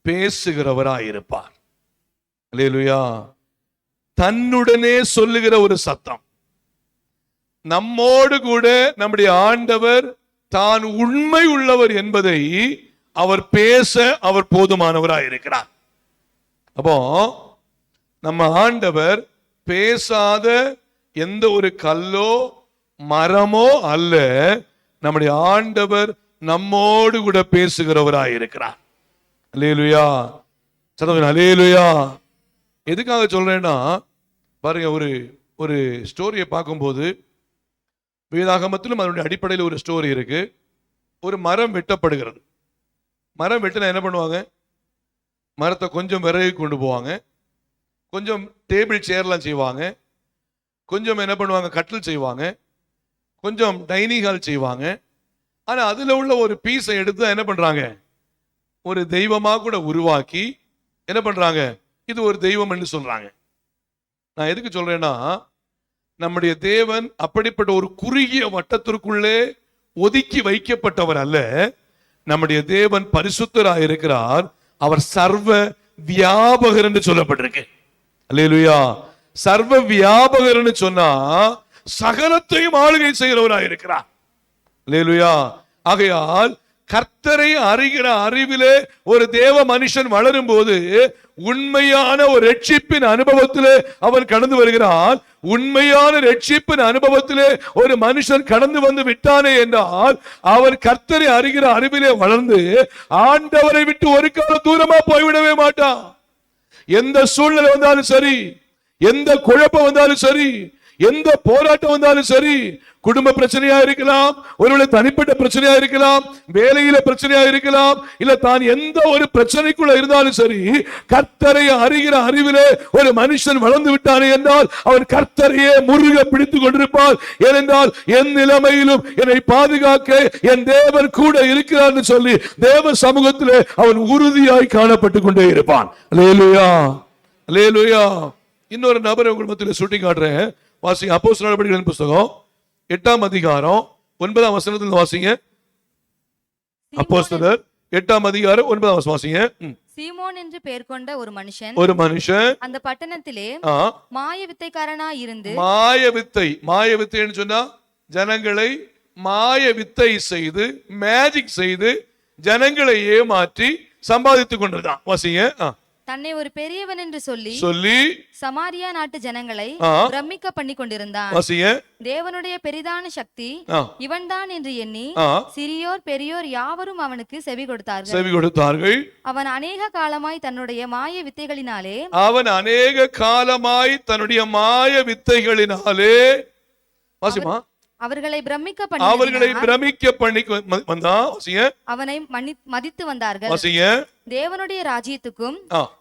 பேசுகிறவராயிருப்பார். அல்லேலூயா. தன்னுடனே சொல்லுகிற ஒரு சத்தம். நம்மோடு கூட நம்முடைய ஆண்டவர் தான் உண்மை உள்ளவர் என்பதை அவர் பேச அவர் போதுமானவராயிருக்கிறார். அப்போ நம்ம ஆண்டவர் பேசாத எந்த ஒரு கல்லோ மரமோ அல்ல, நம்முடைய ஆண்டவர் நம்மோடு கூட பேசுகிறவராயிருக்கிறார். அல்லேலூயா. சத்தம் அல்லேலூயா. எதுக்காக சொல்றேன்னா, பாருங்க, ஒரு ஸ்டோரியை பார்க்கும்போது வேதாகமத்திலும் அதனுடைய அடிப்படையில் ஒரு ஸ்டோரி இருக்கு. ஒரு மரம் வெட்டப்படுகிறது. மரம் வெட்டினா என்ன பண்ணுவாங்க? மரத்தை கொஞ்சம் விறகு கொண்டு போவாங்க, கொஞ்சம் டேபிள் சேர்லாம் செய்வாங்க, கொஞ்சம் என்ன பண்ணுவாங்க, கட்டில் செய்வாங்க, கொஞ்சம் டைனிங் ஹால் செய்வாங்க. ஆனா அதுல உள்ள ஒரு பீஸை எடுத்து என்ன பண்றாங்க, ஒரு தெய்வமா கூட உருவாக்கி என்ன பண்றாங்க, இது ஒரு தெய்வம் என்று சொல்றாங்க. நான் எதுக்கு சொல்றேன்னா, நம்முடைய தேவன் அப்படிப்பட்ட ஒரு குறுகிய வட்டத்திற்குள்ளே ஒதுக்கி வைக்கப்பட்டவர் அல்ல. நம்முடைய தேவன் பரிசுத்தராக இருக்கிறார். அவர் சர்வ வியாபகர் என்று சொல்லப்பட்டிருக்கு. அல்லேலூயா. சர்வ வியாபகர் என்று சொன்னா சகலத்தையும் ஆளுகை செய்கிறவராக இருக்கிறார். அல்லேலூயா. ஆகையால் கர்த்தரை அறிகிற அறிவிலே ஒரு தேவ மனுஷன் வளரும் போது உண்மையான ஒரு ரட்சிப்பின் அனுபவத்திலே அவன் கடந்து வருகிறான். உண்மையான ரட்சிப்பின் அனுபவத்திலே ஒரு மனுஷன் கடந்து வந்து விட்டானே என்றால் அவன் கர்த்தரை அறிகிற அறிவிலே வளர்ந்து ஆண்டவரை விட்டு ஒரு காலம் தூரமா போய்விடவே மாட்டான். எந்த சூழ்நிலை வந்தாலும் சரி, எந்த குழப்பம் வந்தாலும் சரி, எந்த போராட்டம் வந்தாலும் சரி, குடும்ப பிரச்சனையா இருக்கலாம், ஒருவேளை தனிப்பட்ட பிரச்சனையா இருக்கலாம், வேலையில பிரச்சனையா இருக்கலாம், இல்ல தான் எந்த ஒரு பிரச்சனைக்குள்ள இருந்தாலும் சரி, கர்த்தரை அறிகிற அறிவிலே ஒரு மனுஷன் வளர்ந்து விட்டானே என்றால் அவன் கர்த்தரையே முருக பிடித்துக் கொண்டிருப்பான். ஏனென்றால் என் நிலைமையிலும் என்னை பாதுகாக்க என் தேவன் கூட இருக்கிறார் சொல்லி தேவ சமூகத்திலே அவன் உறுதியாய் காணப்பட்டு கொண்டே இருப்பான். அல்லேலூயா. அல்லேலூயா. இன்னொரு நபரை உங்கள் மத்தியில் சுட்டி காட்டுறேன். வாசிங்க அப்போஸ்தலர் நடபடிகளின் புத்தகம் 8ஆம் அதிகாரம் 9ஆம் வசனத்தில் வாசிங்க. அப்போஸ்தலர் 8ஆம் அதிகாரம் 9ஆம் வசனம் வாசிங்க. சீமோன் என்று பெயர் கொண்ட ஒரு மனுஷன் அந்த பட்டணத்திலே மாய வித்தைக்காரனாய் இருந்து, மாயவித்தைன்னு சொன்னா ஜனங்களை மாய வித்தை செய்து, மேஜிக் செய்து ஜனங்களை ஏமாற்றி சம்பாதித்துக் கொண்டிருந்தான். வாசிங்க. தன்னை ஒரு பெரியவன் என்று சொல்லி சமாரியா நாட்டு ஜனங்களை பிரமிக்க பண்ணி கொண்டிருந்தான். தேவனுடைய பெரிதான சக்தி இவன்தான் என்று எண்ணி சிறியோர் பெரியோர் யாவரும் அவனுக்கு செவி கொடுத்தார்கள். அவன் அநேக காலமாய் தன்னுடைய மாய வித்தைகளினாலே அவர்களை பிரமிக்க பண்ணி அவனை மதித்து வந்தார்கள். தேவனுடைய ராஜ்யத்துக்கும்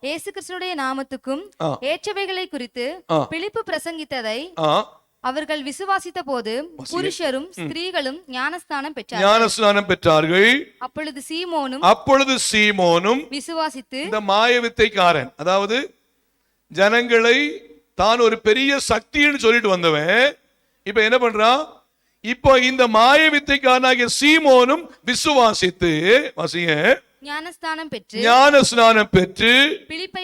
இயேசு கிறிஸ்துவினுடைய நாமத்துக்கும் ஏற்றவைகளை குறித்து பிலிப்பு பிரசங்கித்ததை அவர்கள் விசுவாசித்த போது புருஷரும் ஸ்திரீகளும் ஞானஸ்நானம் பெற்றார்கள். அப்பொழுது சீமோனும் விசுவாசித்து, இந்த மாயவித்தைக்காரன், அதாவது ஜனங்களை தான் ஒரு பெரிய சக்தின்னு சொல்லிட்டு வந்தவன், இப்ப என்ன பண்றான்? இப்போ இந்த மாயவித்தைக்காரனாகிய சீமோனும் விசுவாசித்து, வாசிங்க, ஞானஸ்நானம் பெற்று பிலிப்பை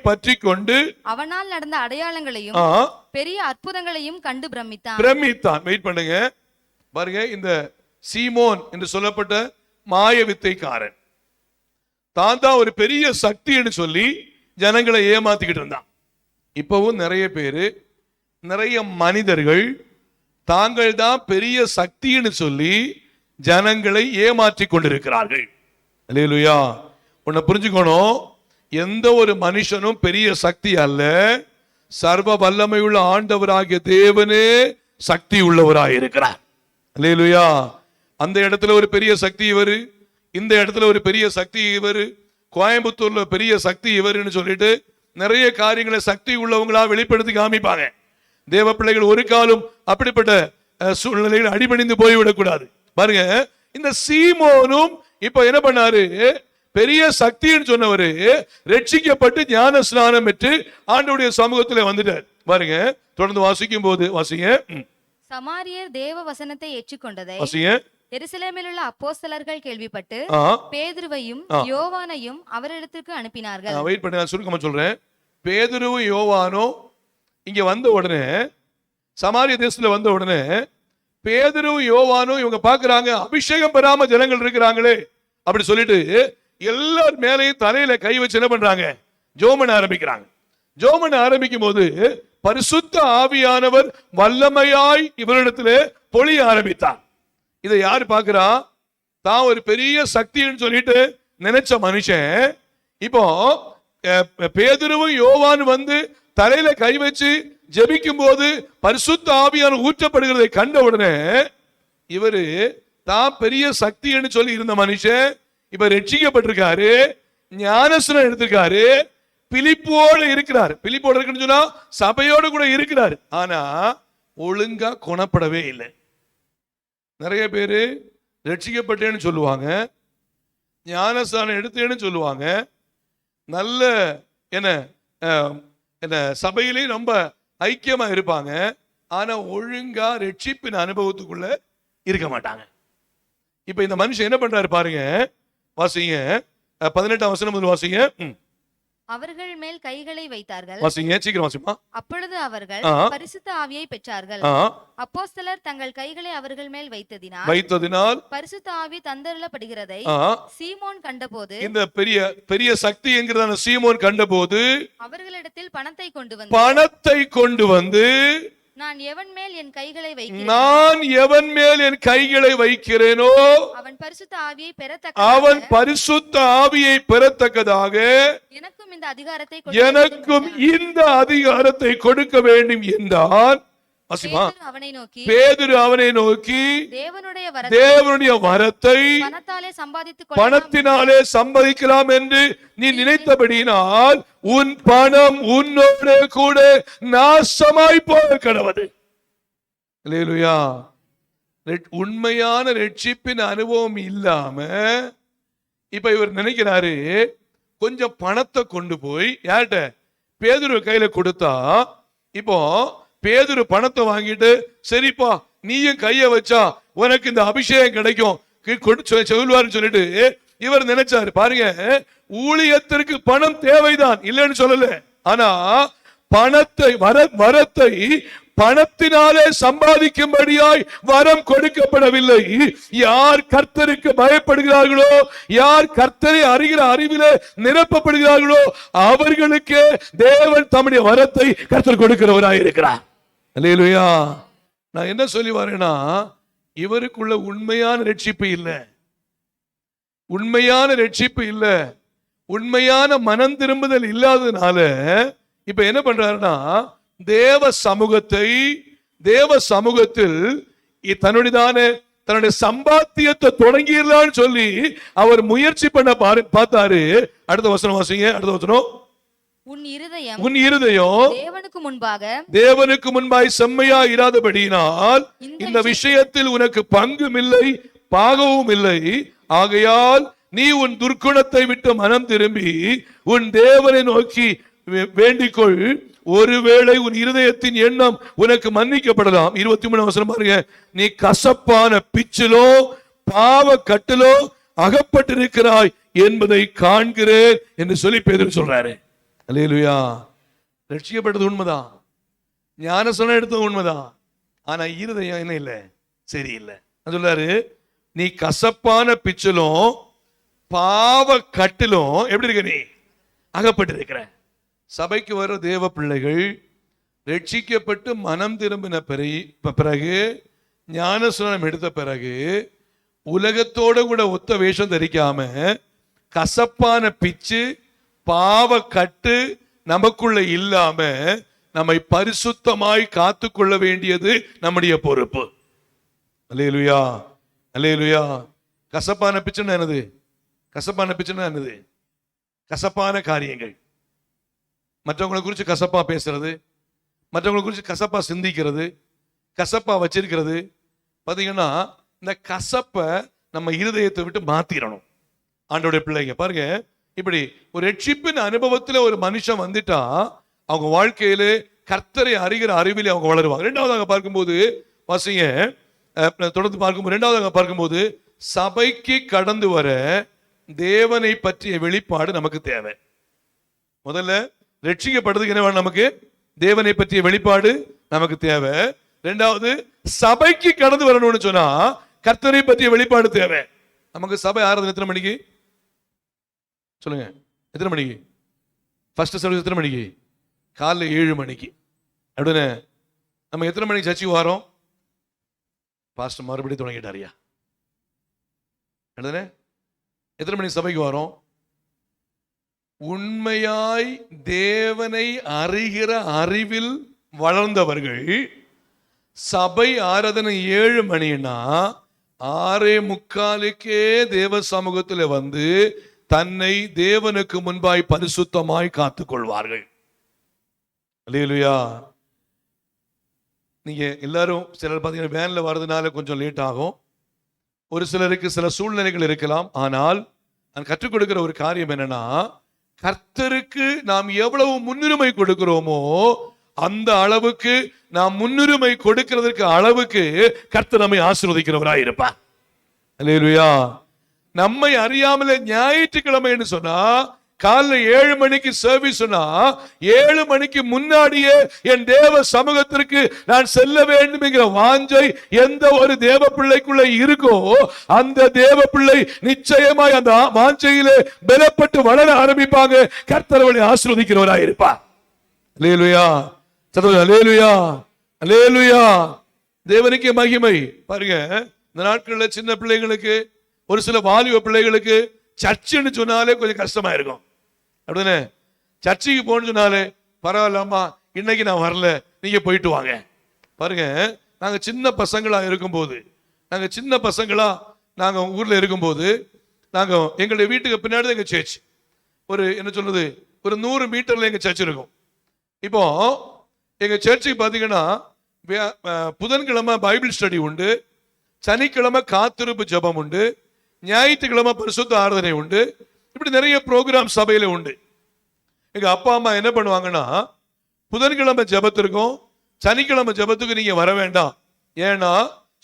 பற்றி கொண்டு அவனால் நடந்த அடையாளங்களையும் பெரிய அற்புதங்களையும் கண்டு பிரமித்தான். வெயிட் பண்ணுங்க, பாருங்க, இந்த சீமோன் என்று சொல்லப்பட்ட மாயவித்தைக்காரன் தான் ஒரு பெரிய சக்தின்னு சொல்லி ஜனங்களை ஏமாத்திக்கிட்டு இருந்தான். இப்பவும் நிறைய பேரு, நிறைய மனிதர்கள் தாங்கள் தான் பெரிய சக்தின்னு சொல்லி ஜனங்களை ஏமாற்றி கொண்டிருக்கிறார்கள். அல்லேலூயா. உன்னை புரிஞ்சுக்கணும், எந்த ஒரு மனுஷனும் பெரிய சக்தி அல்ல, சர்வ வல்லமையுள்ள ஆண்டவராகிய தேவனே சக்தி உள்ளவராய் இருக்கிறார். அல்லேலூயா. அந்த இடத்துல ஒரு பெரிய சக்தி இவரு, இந்த இடத்துல ஒரு பெரிய சக்தி இவரு, கோயம்புத்தூர்ல பெரிய சக்தி இவருன்னு சொல்லிட்டு நிறைய காரியங்களை சக்தி உள்ளவங்களா வெளிப்படுத்தி காமிப்பாங்க. தேவ பிள்ளைகள் ஒரு காலம் அப்படிப்பட்ட சூழ்நிலைகள் அடிபணிந்து போய்விடக்கூடாது. பாருங்க, இந்த சீமோனும் இப்ப என்ன பண்ணாரு? பெரிய சக்தின்னு சொன்னவரு ரட்சிக்கப்பட்டு ஞான ஸ்நானம் பெற்று ஆண்டவருடைய சமூகத்துல வந்துட்டார். பாருங்க, தொடர்ந்து வாசிக்கும் போது வாசிங்க. சமாரியர் தேவ வசனத்தை ஏற்றுக்கொண்டதை எருசலேமில் உள்ள அப்போஸ்தலர்கள் கேள்விப்பட்டு பேதுருவையும் யோவானையும் அவரிடத்திற்கு அனுப்பினார்கள். வெயிட் பண்ணி, நான் சுருக்கமா சொல்றேன். பேதுருவும் யோவானும் இங்க வந்த உடனே, சமாரிய தேசத்துல வந்த உடனே, பேதுருவும் யோவானும் இவங்க பாக்குறாங்க, அபிஷேகம் பெறாம ஜனங்கள் இருக்கிறாங்களே அப்படி சொல்லிட்டு எல்லார் மேலையும் தலையில கை வச்சு என்ன பண்றாங்க? ஜோமன ஆரம்பிக்கிறாங்க. ஜோமன ஆரம்பிக்கும் போது பரிசுத்த ஆவியானவர் வல்லமையாய் இவரிடத்துல பொழிய ஆரம்பித்தார். இதை யாரு பாக்குறா? தான் ஒரு பெரிய சக்தின்னு சொல்லிட்டு நினைச்ச மனுஷன் இப்போ பேதுருவும் யோவான் வந்து தலையில கை வச்சு ஜெபிக்கும் போது பரிசுத்த ஆவியான ஊற்றப்படுகிறதை கண்ட உடனே இவரு தான் பெரிய சக்தின்னு சொல்லி இருந்த மனுஷன் இப்ப ரட்சிக்கப்பட்டிருக்காரு, ஞானஸ்நானம் எடுத்திருக்காரு, பிலிப்போடு இருக்கிறார். பிலிப்போடு இருக்குன்னு சொன்னா சபையோடு கூட இருக்கிறார். ஆனா ஒழுங்கா குணப்படவே இல்லை. நிறைய பேரு ரட்சிக்கப்பட்டேன்னு சொல்லுவாங்க, ஞானஸ்நானம் எடுத்தேன்னு சொல்லுவாங்க, நல்ல என்ன சபையிலே ரொம்ப ஐக்கியமா இருப்பாங்க. ஆனா ஒழுங்கா ரட்சிப்பின் அனுபவத்துக்குள்ள இருக்க மாட்டாங்க. இப்ப இந்த மனுஷன் என்ன பண்றாரு பாருங்க, வாசிங்க 18ஆம் வசனம் முதல் வாசிங்க. அவர்கள் மேல் கைகளை வைத்தார்கள். வாசிங்க, சீக்கிரம் வாசிமா. அப்பொழுது அவர்கள் பரிசுத்த ஆவியை பெற்றார்கள். அப்போஸ்தலர் தங்கள் கைகளை அவர்கள் மேல் வைத்ததினால் பரிசுத்த ஆவி தந்தருளப்படுகிறதை சீமோன் கண்டபோது, இந்த பெரிய சக்தி என்கிறதான சீமோன் கண்டபோது அவர்களிடத்தில் பணத்தை கொண்டு வந்து நான் எவன் மேல் என் கைகளை வைக்கிறேனோ அவன் பரிசுத்த ஆவியை பெறத்தக்கதாக எனக்கும் இந்த அதிகாரத்தை கொடுக்க வேண்டும் என்றான். பேதுரு அவனை நோக்கி தேவனுடைய வரத்தை பணத்தினாலே சம்பாதிக்கலாம் என்று நீ நினைத்தபடியினால் உன் பணம் உன்னோட கூட நாசமாய் போக கடவது. அல்லேலூயா. உண்மையான ரட்சிப்பின் அனுபவம் இல்லாம இப்ப இவர் நினைக்கிறாரு, கொஞ்சம் பணத்தை கொண்டு போய் யார்கிட்ட? பேதுரு கையில கொடுத்தா, இப்போ பேதுரு பணத்தை வாங்கிட்டு சரிப்பா நீயும் கைய வச்சா உனக்கு இந்த அபிஷேகம் கிடைக்கும் சொல்லுவாருன்னு சொல்லிட்டு இவர் நினைச்சாரு. பாருங்க, ஊழியத்திற்கு பணம் தேவைதான், இல்லைன்னு சொல்லல. ஆனா வரத்தை பணத்தினாலே சம்பாதிக்கும்படியாய் வரம் கொடுக்கப்படவில்லை. யார் கர்த்தருக்கு பயப்படுகிறார்களோ, யார் கர்த்தரை அறிகிற அறிவிலே நிரப்பப்படுகிறார்களோ அவர்களுக்கு தேவன் தம்முடைய வரத்தை கர்த்தர் கொடுக்கிறவராய் இருக்கிறார். அல்லேலூயா. நான் என்ன சொல்லி வரேன்னா, இவருக்குள்ள உண்மையான ரட்சிப்பு இல்லை, உண்மையான மனம் திரும்புதல் இல்லாததுனால இப்ப என்ன பண்றாருன்னா, தேவ சமூகத்தில் தன்னுடைய சம்பாத்தியத்தை தொடங்கிடலான்னு சொல்லி அவர் முயற்சி பண்ண பார்த்தாரு. அடுத்த வசனம் வாசிங்க. அடுத்த வசனம். உன் இருதயம் தேவனுக்கு முன்பாய் செம்மையா இராதபடியினால் இந்த விஷயத்தில் உனக்கு பங்கும் இல்லை பாகவும் இல்லை. ஆகையால் நீ உன் துர்க்குணத்தை விட்டு மனம் திரும்பி உன் தேவனை நோக்கி வேண்டிக்கொள். ஒருவேளை உன் இருதயத்தின் எண்ணம் உனக்கு மன்னிக்கப்படலாம். 23 வசனம் பாருங்க. நீ கசப்பான பிச்சிலோ பாவ கட்டிலோ அகப்பட்டிருக்கிறாய் என்பதை காண்கிறேன் என்று சொல்லி பேதுரு சொல்றாரு. அல்லேலூயா. ரட்சிக்கப்பட்டது உண்மைதான், ஞானஸ்நானம் எடுத்தது உண்மைதான். ஆனா இருதயம் என்ன இல்லை, சரியில்லை. சொல்றாரு, நீ கசப்பான பிச்சிலும் பாவ கட்டிலும் எப்படி இருக்க, நீ அகப்பட்டு இருக்கிற. சபைக்கு வர தேவ பிள்ளைகள் ரட்சிக்கப்பட்டு மனம் திரும்பின பிறகு ஞானஸ்நானம் எடுத்த பிறகு உலகத்தோட கூட ஒத்த வேஷம் தரிக்காம கசப்பான பிச்சு பாவ கட்டு நமக்குள்ள இல்லாம நம்மை பரிசுத்தமாய் காத்து கொள்ள வேண்டியது நம்முடைய பொறுப்பு. அல்லேலூயா, அல்லேலூயா. கசப்பான பிச்சுன்னா என்னது? கசப்பான பிச்சுன்னா என்னது? கசப்பான காரியங்கள், மற்றவங்களை குறித்து கசப்பா பேசுறது, மற்றவங்களை குறித்து கசப்பா சிந்திக்கிறது, கசப்பா வச்சிருக்கிறது. பாத்தீங்கன்னா இந்த கசப்பை நம்ம இருதயத்தை விட்டு மாத்திரணும். ஆண்டோடைய பிள்ளைங்க பாருங்க, இப்படி ஒரு ரட்சிப்பின் அனுபவத்துல ஒரு மனுஷன் வந்துட்டா அவங்க வாழ்க்கையில கர்த்தரை அறிகிற அறிவிலே அவங்க வளருவாங்க. இரண்டாவதாக பார்க்கும்போது வாசிங்க, தொடர்ந்து பார்க்கும்போது இரண்டாவதாக பார்க்கும்போது சபைக்கு கடந்து வர தேவனை பற்றிய வெளிப்பாடு நமக்கு தேவை. முதல்ல ரட்சிக்கப்படுறதுக்கு என்ன வேணும்? நமக்கு தேவனை பற்றிய வெளிப்பாடு நமக்கு தேவை. இரண்டாவது, சபைக்கு கடந்து வரணும்னு சொன்னா கர்த்தரை பற்றிய வெளிப்பாடு தேவை. நமக்கு சபை ஆராதனை எத்தனை மணிக்கு சொல்லுங்க? எத்தனை மணிக்கு? ஃபர்ஸ்ட் சர்வீஸ் எத்தனை மணிக்கு? காலைல 7 மணிக்கு. அப்படின்னா நம்ம எத்தனை மணிக்கு சர்ச்சுக்கு வரோம்? பாஸ்டர் மறுபடியும் தொடங்கிட்டாரியா? அப்படிதானே? எத்தனை மணிக்கு சபைக்கு வரோம்? உண்மையாய் தேவனை அறிகிற அறிவில் வளர்ந்தவர்கள் சபை ஆராதனை 7 மணின்னா 6:45 தேவ சமூகத்தில் வந்து தன்னை தேவனுக்கு முன்பாய் பரிசுத்தமாய் காத்துக் கொள்வார்கள். அல்லேலூயா. நீங்க எல்லாரும் சிலர் பார்த்தீங்கன்னா வேன்ல வர்றதுனால கொஞ்சம் லேட் ஆகும், ஒரு சிலருக்கு சில சூழ்நிலைகள் இருக்கலாம். ஆனால் நான் கற்றுக் கொடுக்கிற ஒரு காரியம் என்னன்னா, கர்த்தருக்கு நாம் எவ்வளவு முன்னுரிமை கொடுக்கிறோமோ அந்த அளவுக்கு நாம் முன்னுரிமை கொடுக்கிறதுக்கு அளவுக்கு கர்த்தர் நம்மை ஆசீர்வதிக்கிறவராய் இருப்பார். அல்லேலூயா. நம்மை அறியாமலே ஞாயிற்றுக்கிழமைன்னு சொன்னா காலைல 7 மணிக்கு சர்வீஸ் சொன்னா 7 மணிக்கு முன்னாடியே என் தேவ சமூகத்திற்கு நான் செல்ல வேண்டும் என்கிற வாஞ்சை எந்த ஒரு தேவ பிள்ளைக்குள்ள இருக்கோ அந்த தேவ பிள்ளை நிச்சயமாய் அந்த வாஞ்சையிலே பலப்பட்டு வளர ஆரம்பிப்பாங்க. கர்த்தர் அவளை ஆசீர்வதிக்கிறவராய் இருப்பார். அல்லேலூயா, அல்லேலூயா, அல்லேலூயா. தேவனுக்கு மகிமை. பாருங்க, இந்த நாட்களில் சின்ன பிள்ளைகளுக்கு, ஒரு சில வாலிப பிள்ளைகளுக்கு சர்ச்சுன்னு சொன்னாலே கொஞ்சம் கஷ்டமா இருக்கும். அப்படிதானே? சர்ச்சுக்கு போன்னு சொன்னாலே பரவாயில்லம்மா இன்னைக்கு நான் வரல, நீங்க போயிட்டு வாங்க. பாருங்க, நாங்க சின்ன பசங்களா இருக்கும்போது, நாங்க ஊர்ல இருக்கும்போது, நாங்க எங்களுடைய வீட்டுக்கு பின்னாடி எங்க சர்ச் ஒரு என்ன சொல்றது ஒரு 100 மீட்டர்ல எங்க சர்ச் இருக்கும். இப்போ எங்க சர்ச்சுக்கு பாத்தீங்கன்னா புதன்கிழமை பைபிள் ஸ்டடி உண்டு, சனிக்கிழமை காத்திருப்பு ஜெபம் உண்டு, ஞாயிற்றுக்கிழமை பரிசுத்த ஆராதனை உண்டு. இப்படி நிறைய ப்ரோக்ராம் சபையில உண்டு. எங்க அப்பா அம்மா என்ன பண்ணுவாங்கன்னா, புதன்கிழமை ஜெபத்திற்கும் சனிக்கிழமை ஜெபத்துக்கு நீங்க வர வேண்டாம், ஏன்னா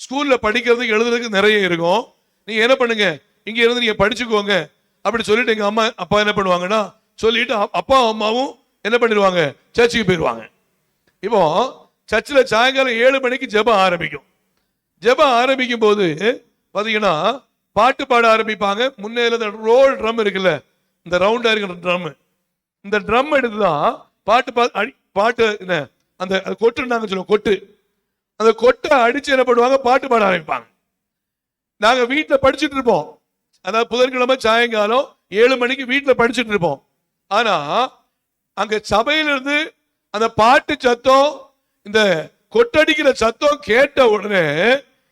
ஸ்கூல்ல படிக்கிறதுக்கு எழுதுறதுக்கு நிறைய இருக்கும், நீங்க என்ன பண்ணுங்க இங்க இருந்து நீங்க படிச்சுக்கோங்க அப்படி சொல்லிட்டு எங்க அம்மா அப்பா என்ன பண்ணுவாங்கன்னா சொல்லிட்டு அப்பா அம்மாவும் என்ன பண்ணிடுவாங்க, சர்ச்சுக்கு போயிடுவாங்க. இப்போ சர்ச்சில் சாயங்காலம் 7 மணிக்கு ஜெபம் ஆரம்பிக்கும். ஜெபம் ஆரம்பிக்கும் போது பாத்தீங்கன்னா பாட்டு பாட ஆரம்பிப்பாங்க. முன்னேல ரோல் ட்ரம் இருக்குல்ல, இந்த ரவுண்டா இருக்கிற ட்ரம், இந்த ட்ரம் எடுத்துதான் பாட்டு அந்த கொட்டு நாங்க சொல்லுவோம், கொட்டு, அந்த கொட்டை அடிச்சு என்ன பண்ணுவாங்க, பாட்டு பாட ஆரம்பிப்பாங்க. நாங்க வீட்டுல படிச்சுட்டு இருப்போம். அதாவது புதன்கிழமை சாயங்காலம் 7 மணிக்கு வீட்டுல படிச்சுட்டு இருப்போம். ஆனா அங்க சபையிலிருந்து அந்த பாட்டு சத்தம், இந்த கொட்டடிக்கிற சத்தம் கேட்ட உடனே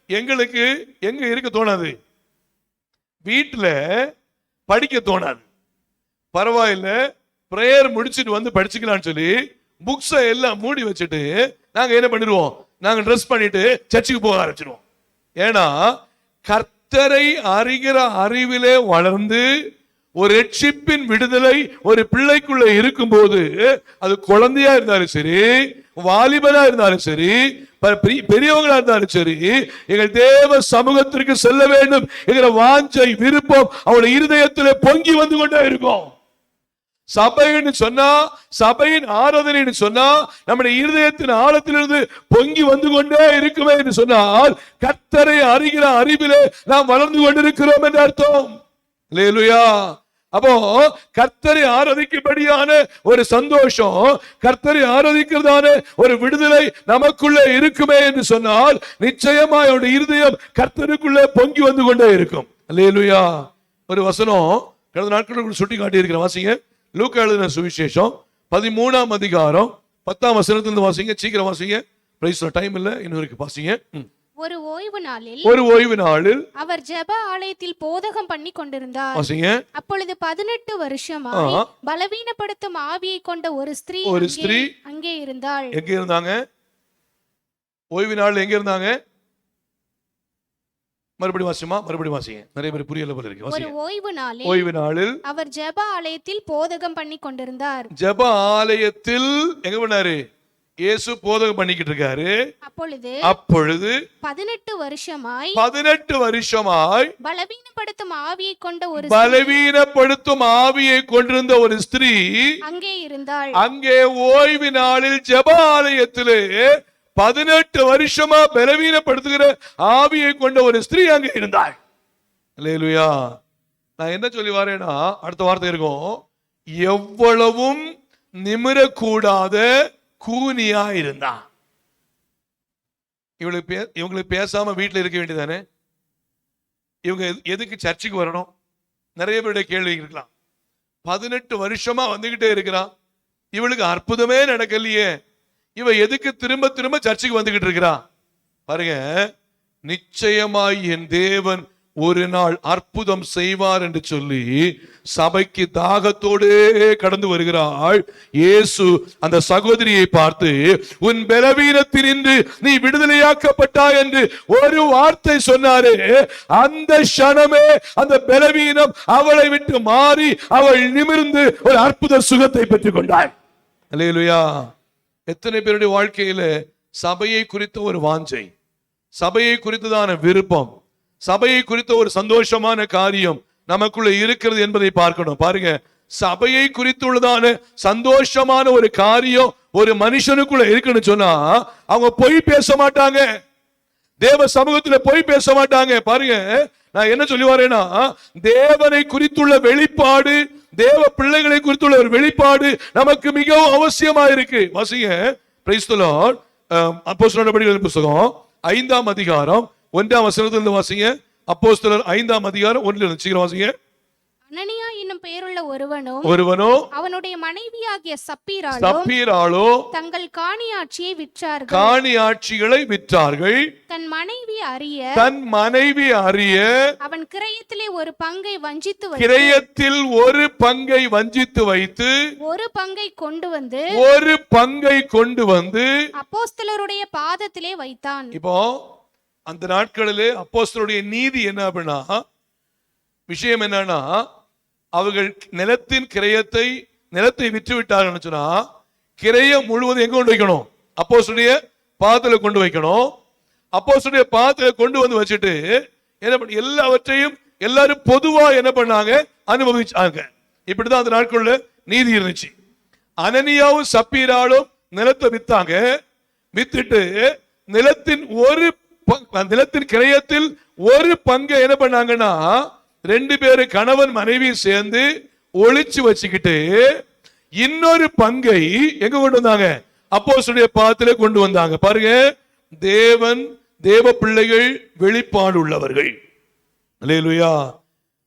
எங்களுக்கு எங்க இருக்க தோணாது, வீட்டுல படிக்க தோணாது. பரவாயில்ல, பிரேயர் முடிச்சிட்டு வந்து படிச்சுக்கலாம்னு சொல்லி புக்ஸை எல்லாம் மூடி வச்சுட்டு நாங்க என்ன பண்ணிடுவோம், நாங்க ட்ரெஸ் பண்ணிட்டு சர்ச்சுக்கு போக ஆரம்பிச்சிடுவோம். ஏன்னா கர்த்தரை அறிகிற அறிவிலே வளர்ந்து ஒரு ரட்சிப்பின் விடுதலை ஒரு பிள்ளைக்குள்ள இருக்கும்போது, அது குழந்தையா இருந்தாலும் சரி, வாலிபனா இருந்தாலும் சரி, பெரியவங்களா இருந்தாலும் சரி, எங்கள் தேவ சமூகத்திற்கு செல்ல வேண்டும் என்கிற வாஞ்சை விருப்பம் அவருடைய இருதயத்திலே பொங்கி வந்து கொண்டே இருக்கும். சபைன்னு சொன்னா, சபையின் ஆராதனை சொன்னா நம்முடைய இருதயத்தின் ஆழத்திலிருந்து பொங்கி வந்து கொண்டே இருக்குமே என்று சொன்னால், கர்த்தரை அறிகிற அறிவிலே நாம் வளர்ந்து கொண்டிருக்கிறோம் என்று அர்த்தம். அல்லேலூயா. அப்போ கர்த்தரை ஆராதிக்கும்படியான ஒரு சந்தோஷம், கர்த்தரை ஆராதிக்கிறதான ஒரு விடுதலை நமக்குள்ளே இருக்குமே என்று சொன்னால், நிச்சயமா அவருடைய இருதயம் கர்த்தருக்குள்ளே பொங்கி வந்து கொண்டே இருக்கும். அல்லேலூயா. ஒரு வசனம் கடந்த நாட்களுக்கு சுட்டி காட்டி இருக்கிற வாசிங்க. லூக்கா எழுதின சுவிசேஷம் 13ஆம் அதிகாரம் 10ஆம் வசனத்திலிருந்து வாசிங்க. சீக்கிரம் வாசிங்க. பிரைஸ் டைம் இல்ல, இன்னொருக்கு வாசிங்க. ஒரு ஓய்வு நாளில் அவர் ஜெப ஆலயத்தில் போதகம் பண்ணி கொண்டிருந்தார். வாசிங்க. அப்பொழுது 18 வருஷமாய் பலவீனப்படுத்தும் ஆவியை கொண்ட ஒரு ஸ்திரீ அங்கே இருந்தாள். எங்க இருந்தாங்க? ஓய்வு நாள் எங்க இருந்தாங்க? மறுபடியும் வாசிங்க. நிறைய பேர் புரியல போல இருக்கு. ஒரு ஓய்வு நாளில் அவர் ஜெப ஆலயத்தில் போதகம் பண்ணி கொண்டிருந்தார். ஜெப ஆலயத்தில் எங்க பண்ணாரு? இயேசு போதகம் பண்ணிக்கிட்டு இருக்காரு. அப்பொழுது 18 வருஷமாய் பலவீனப்படுத்தும் ஆவியை கொண்டிருந்த ஒரு ஸ்திரீ அங்கே இருந்தாள். அங்கே ஓய்வு நாளில் ஜெப ஆலயத்திலே 18 வருஷமா பலவீனப்படுத்துகிற ஆவியை கொண்ட ஒரு ஸ்திரீ அங்கே இருந்தாள். அல்லேலூயா. நான் என்ன சொல்லி வரேன்னா, அடுத்த வார்த்தை இருக்கும், எவ்வளவும் நிமிரக்கூடாத கூனியா இருந்தான். இவங்களுக்கு பேசாம வீட்டுல இருக்க வேண்டியதானே? இவங்க எதுக்கு சர்ச்சுக்கு வரணும்? நிறைய பேருடைய கேள்வி இருக்கலாம். 18 வருஷமா வந்துகிட்டே இருக்கிறான், இவளுக்கு அற்புதமே நடக்கலையே, இவ எதுக்கு திரும்ப திரும்ப சர்ச்சுக்கு வந்துகிட்டு இருக்கிறா? பாருங்க, நிச்சயமாய் என் தேவன் ஒரு நாள் அற்புதம் செய்வார் என்று சொல்லி சபைக்கு தாகத்தோடு கடந்து வருகிறாள். இயேசு அந்த சகோதரியை பார்த்து, உன் பலவீனத்தினின்று நீ விடுதலையாக்கப்பட்டாய் என்று ஒரு வார்த்தை சொன்னாரே, அந்த க்ஷணமே அந்த பலவீனம் அவளை விட்டு மாறி அவள் நிமிர்ந்து ஒரு அற்புத சுகத்தை பெற்றுக் கொண்டாள். அல்லேலூயா. எத்தனை பேருடைய வாழ்க்கையில சபையை குறித்த ஒரு வாஞ்சை, சபையை குறித்ததான விருப்பம், சபையை குறித்த ஒரு சந்தோஷமான காரியம் நமக்குள்ள இருக்கிறது என்பதை பார்க்கணும். பாருங்க, சபையை குறித்துள்ளதான சந்தோஷமான ஒரு காரியம் ஒரு மனுஷனுக்குள்ள இருக்குன்னு சொன்னா அவங்க பொய் பேச மாட்டாங்க, தேவ சமூகத்துல பொய் பேச மாட்டாங்க. பாருங்க, நான் என்ன சொல்லி வரேன்னா, தேவனை குறித்துள்ள வெளிப்பாடு, தேவ பிள்ளைகளை குறித்துள்ள ஒரு வெளிப்பாடு நமக்கு மிகவும் அவசியமா இருக்கு. வாசிங்க. Price the Lord. அப்போஸ்தலர் நடபடிகளின் புத்தகம் 5ஆம் அதிகாரம் 1ஆம் வசனத்திலிருந்து வாசிங்க. அப்போஸ்தலர் 5ஆம் அதிகாரம் 1 சீக்கிரம் வாசிங்க. அனனியா என்னும் பெயருள்ள ஒருவனோ அவனுடைய மனைவியாகிய சப்பீராளோ தங்கள் காணியாட்சிகளை விற்றார்கள். தன் மனைவி அறிய அவன் கிரயத்திலே ஒரு பங்கை வஞ்சித்து வைத்து ஒரு பங்கை கொண்டு வந்து அப்போஸ்தலருடைய பாதத்திலே வைத்தான். இப்போ அந்த நாட்களிலே அப்போஸ்தலருடைய நீதி என்ன அப்படின்னா, விஷயம் என்னன்னா, அவர்கள் நிலத்தை விற்று விட்டார்கள் சொன்னா, கிரயம் முழுவதும் எங்க கொண்டு வைக்கணும்? அப்போஸ்தலருடைய பாதத்துல கொண்டு வைக்கணும். அப்போஸ்தலருடைய பாதத்துல கொண்டு வந்து வச்சுட்டு என்ன பண்ண, எல்லாவற்றையும் எல்லாரும் பொதுவா என்ன பண்ணாங்க? அனுபவிச்சாங்க. இப்படிதான் அந்த நாட்கள்ல நீதி இருந்துச்சு. அனனியாவும் சப்பீராலும் நிலத்தை வித்தாங்க. வித்துட்டு நிலத்தின் கிரயத்தில் ஒரு பங்கை என்ன பண்ணாங்கன்னா, 2 பேரு கணவன் மனைவி சேர்ந்து ஒளிச்சு வச்சுக்கிட்டு இன்னொரு பங்கை எங்க கொண்டு வந்தாங்க? அப்போஸ்தலருடைய பாதத்திலே கொண்டு வந்தாங்க. பாருங்க, தேவ பிள்ளைகள் வெளிப்பாடு உள்ளவர்கள். அல்லேலூயா.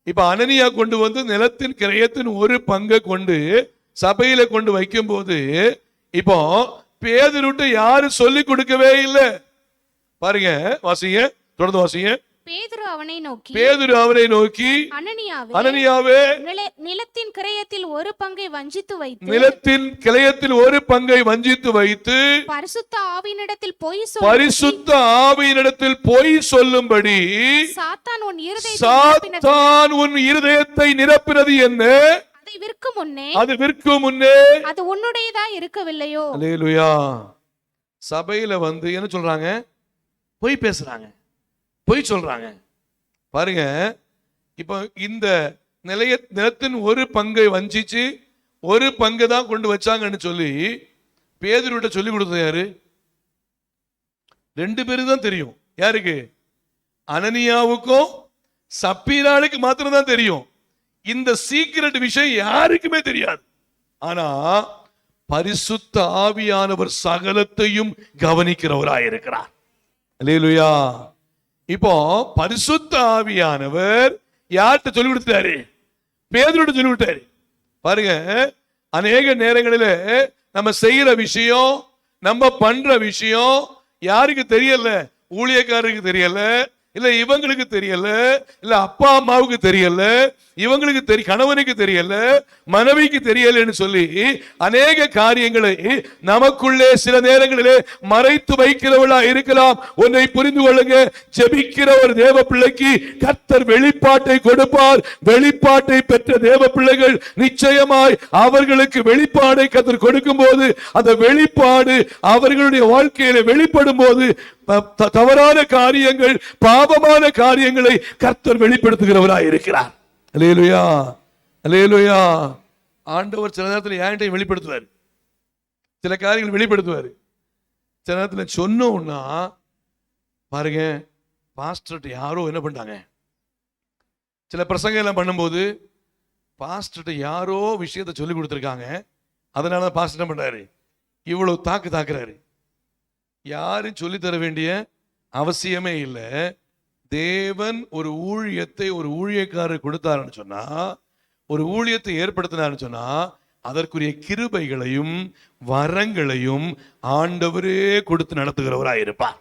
இப்ப அனனியா கொண்டு வந்து நிலத்தின் கிரயத்தின் ஒரு பங்கை கொண்டு சபையில கொண்டு வைக்கும் போது, இப்போ பேதுருட்ட யாரும் சொல்லி கொடுக்கவே இல்லை. பாருங்க, வாசிங்க, தொடர்ந்து வாசிங்க. பேதுரு அவனை நோக்கி அனனியாவே, நிலத்தின் கிரயத்தில் ஒரு பங்கை வஞ்சித்து வைத்து பரிசுத்த ஆவியினிடத்தில் பொய் சொல்லும்படி சாத்தான் உன் இருதயத்தை நிரப்பினது என்ன? அது விற்கும் முன்னே அது உன்னுடையதா இருக்கவில்லையோ? அல்லேலூயா. சபையில என்ன சொல்றாங்க? பொய் பேசுறாங்க, பொய் சொல்றாங்க. பாருங்க, இப்ப இந்த நிலத்தின் ஒரு பங்கை வஞ்சிச்சு ஒரு பங்கை தான் கொண்டு வச்சாங்கன்னு சொல்லி பேதுருவிட்ட சொல்லி கொடுத்தது யாரு? 2 பேரு தான் தெரியும். யாருக்கு? அனனியாவுக்கும் சப்பீராளுக்கு மாத்திரம் தான் தெரியும். இந்த சீக்ரெட் விஷயம் யாருக்குமே தெரியாது. ஆனா பரிசுத்த ஆவியானவர் சகலத்தையும் கவனிக்கிறவராயிருக்கிறார். அல்லேலூயா. இப்போ பரிசுத்த ஆவியானவர் யார்கிட்ட சொல்லி கொடுத்தாரு? பேதுருவிட்ட சொல்லி கொடுத்தாரு. பாருங்க, அநேக நேரங்களில் நம்ம செய்யற விஷயம், நம்ம பண்ற விஷயம் யாருக்கு தெரியல? ஊழியக்காரருக்கு தெரியல, இல்ல இவங்களுக்கு தெரியல, இல்ல அப்பா அம்மாவுக்கு தெரியல, இவங்களுக்கு கணவனுக்கு தெரியல, மனைவிக்கு தெரியலன்னு சொல்லி அநேக காரியங்களை நமக்குள்ளே சில நேரங்களிலே மறைத்து வைக்கிறவளா இருக்கலாம். ஒன்றை புரிந்து கொள்ளுங்க, ஜெபிக்கிற ஒரு தேவ பிள்ளைக்கு கர்த்தர் வெளிப்பாட்டை கொடுப்பார். வெளிப்பாட்டை பெற்ற தேவ பிள்ளைகள் நிச்சயமாய் அவர்களுக்கு வெளிப்பாடை கர்த்தர் கொடுக்கும் போது அந்த வெளிப்பாடு அவர்களுடைய வாழ்க்கையில வெளிப்படும் போது தவறான காரியங்கள், பாவமான காரியங்களை கர்த்தர் வெளிப்படுத்துகிறவராய் இருக்கிறார். அல்லேலூயா, அல்லேலூயா. ஆண்டவர் சில நேரத்தில் என்கிட்ட வெளிப்படுத்துவார், சில காரியங்கள் வெளிப்படுத்துவார். சில நேரத்தில் சொன்னோம்னா பாருங்க, பாஸ்டர்ட்ட யாரோ என்ன பண்ணாங்க, சில பிரசங்கம் எல்லாம் பண்ணும்போது பாஸ்டர்ட்ட யாரோ விஷயத்தை சொல்லி கொடுத்துருக்காங்க. அதனால பாஸ்டர் என்ன பண்றாரு? இவ்வளவு தாக்குறாரு. யாரும் சொல்லி தர வேண்டிய அவசியமே இல்லை. தேவன் ஒரு ஊழியத்தை ஒரு ஊழியக்காரர் கொடுத்தாருன்னு சொன்னா, ஒரு ஊழியத்தை ஏற்படுத்தினார்னு சொன்னா அதற்குரிய கிருபைகளையும் வரங்களையும் ஆண்டவரே கொடுத்து நடத்துகிறவராய் இருப்பார்.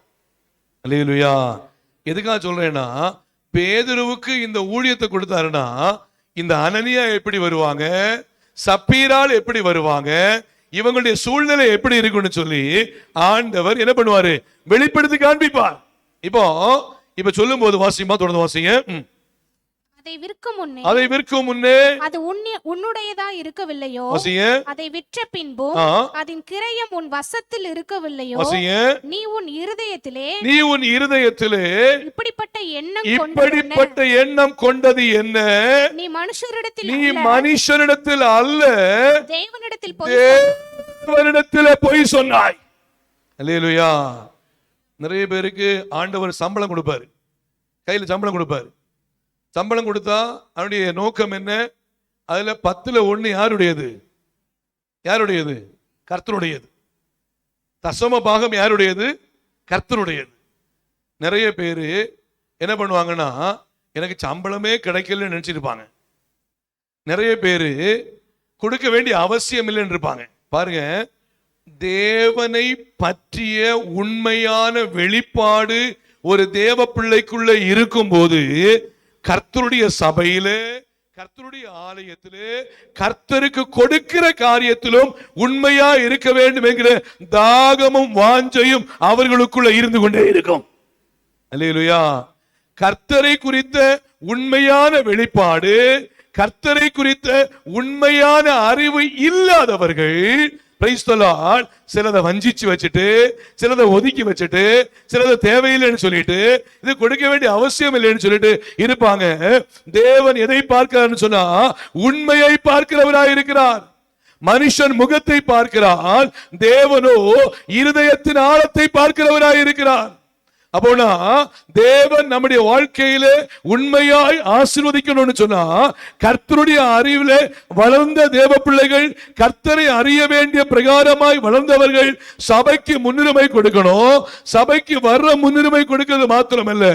அல்லேலூயா. எதுக்காக சொல்றேன்னா, பேதுருவுக்கு இந்த ஊழியத்தை கொடுத்தாருன்னா இந்த அனனியா எப்படி வருவாங்க, சப்பீரால் எப்படி வருவாங்க, இவங்களுடைய சூழ்நிலை எப்படி இருக்குன்னு சொல்லி ஆண்டவர் என்ன பண்ணுவாரு? வெளிப்படுத்தி காண்பிப்பார். இப்ப சொல்லும் போது வாசிமா, தொடர்ந்து வாசிங்க. அதை விற்கும் முன்னே அது உன்னுடையதா இருக்கவில்லையோ? அதை விற்ற பின்பும் அதன் கிரயம் உன் வசத்தில் இருக்கவில்லையோ? நீ உன் இருதயத்திலே இப்படிப்பட்ட எண்ணம் கொண்டது என்ன? நீ மனுஷரிடத்தில் அல்ல, தேவனிடத்தில் பொய் சொன்னாய். அல்லேலூயா. நிறைய பேருக்கு ஆண்டவர் சம்பளம் கொடுப்பாரு, கையில சம்பளம் கொடுப்பாரு. சம்பளம் கொடுத்தா அவனுடைய நோக்கம் என்ன? அதுல 10ல் 1 யாருடையது? கர்த்தருடையது. தசம பாகம் யாருடையது? கர்த்தருடையது. நிறைய பேரு என்ன பண்ணுவாங்கன்னா, எனக்கு சம்பளமே கிடைக்கலன்னு நினைச்சிருப்பாங்க. நிறைய பேரு கொடுக்க வேண்டிய அவசியம் இல்லைன்னு இருப்பாங்க. பாருங்க, தேவனை பற்றிய உண்மையான வெளிப்பாடு ஒரு தேவ பிள்ளைக்குள்ள இருக்கும் போது கர்த்தருடைய சபையிலே, கர்த்தருடைய ஆலயத்திலே, கர்த்தருக்கு கொடுக்கிற காரியத்திலும் உண்மையா இருக்க வேண்டும் என்கிற தாகமும் வாஞ்சையும் அவர்களுக்குள்ள இருந்து கொண்டே இருக்கும். அல்லேலூயா. கர்த்தரை குறித்த உண்மையான வெளிப்பாடு, கர்த்தரை குறித்த உண்மையான அறிவு இல்லாதவர்கள் சிலதை வஞ்சிச்சு வச்சுட்டு, சிலதை ஒதுக்கி வச்சுட்டு, சிலதை தேவையில்லைன்னு சொல்லிட்டு, இது கொடுக்க வேண்டிய அவசியம் இல்லைன்னு சொல்லிட்டு இருப்பாங்க. தேவன் எதை பார்க்கிறார்னு சொன்னா உண்மையை பார்க்கிறவராய் இருக்கிறார். மனுஷன் முகத்தை பார்க்கிறார், தேவனோ இருதயத்தின் ஆழத்தை பார்க்கிறவராய் இருக்கிறார். அப்போனா தேவன் நம்முடைய வாழ்க்கையில உண்மையாய் ஆசீர்வதிக்கணும்னு சொன்னா கர்த்தருடைய அறிவில வளர்ந்த தேவ பிள்ளைகள், கர்த்தரை அறிய வேண்டிய பிரகாரமாய் வளர்ந்தவர்கள் சபைக்கு முன்னுரிமை கொடுக்கணும். சபைக்கு வர்ற முன்னுரிமை கொடுக்கிறது மாத்திரமல்ல,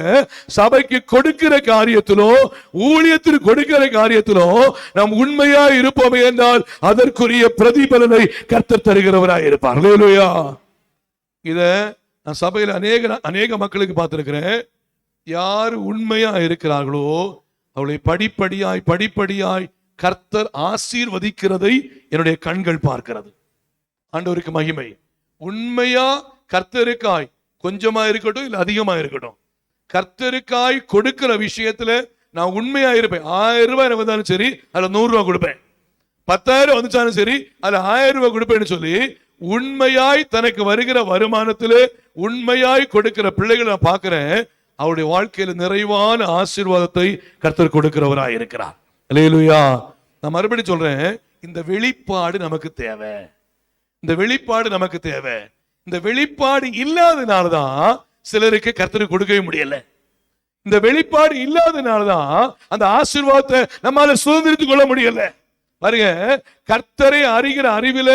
சபைக்கு கொடுக்கிற காரியத்திலும் ஊழியத்திற்கு கொடுக்கிற தியாகத்திலும் நாம் உண்மையாய் இருப்போம் என்றால் அதற்குரிய பிரதிபலனை கர்த்தர் தருகிறவராய் இருப்பார். அல்லேலூயா. இத நான் சபையில் அநேக மக்களுக்கு பார்த்திருக்கிறேன். யார் உண்மையா இருக்கிறார்களோ அவளை படிப்படியாய் கர்த்தர் ஆசீர்வதிக்கிறதை என்னுடைய கண்கள் பார்க்கிறது. ஆண்டவருக்கு மகிமை. உண்மையா கர்த்தருக்காய் கொஞ்சமா இருக்கட்டும் இல்ல அதிகமா இருக்கட்டும், கர்த்தருக்காய் கொடுக்கிற விஷயத்துல நான் உண்மையா இருப்பேன். 1000 ரூபாய் எனக்கு வந்தாலும் சரி, அதுல 100 ரூபாய் கொடுப்பேன். 10,000 வந்துச்சாலும் சரி, அதுல 1000 ரூபாய் கொடுப்பேன்னு சொல்லி உண்மையாய் தனக்கு வருகிற வருமானத்திலே உண்மையாய் கொடுக்கிற பிள்ளைகளை நான் பார்க்கிறேன். அவருடைய வாழ்க்கையில நிறைவான ஆசீர்வாதத்தை கர்த்தர் கொடுக்கிறவராய் இருக்கிறார். அல்லேலூயா. நான் மறுபடியும் சொல்றேன், இந்த வெளிப்பாடு நமக்கு தேவை. இந்த வெளிப்பாடு நமக்கு தேவை. இந்த வெளிப்பாடு இல்லாதனாலதான் சிலருக்கு கர்த்தருக்கு கொடுக்கவே முடியல. இந்த வெளிப்பாடு இல்லாதனாலதான் அந்த ஆசீர்வாதத்தை நம்மால சுதந்திரித்துக் கொள்ள முடியல. பாருங்க, கர்த்தரை அறிகிற அறிவில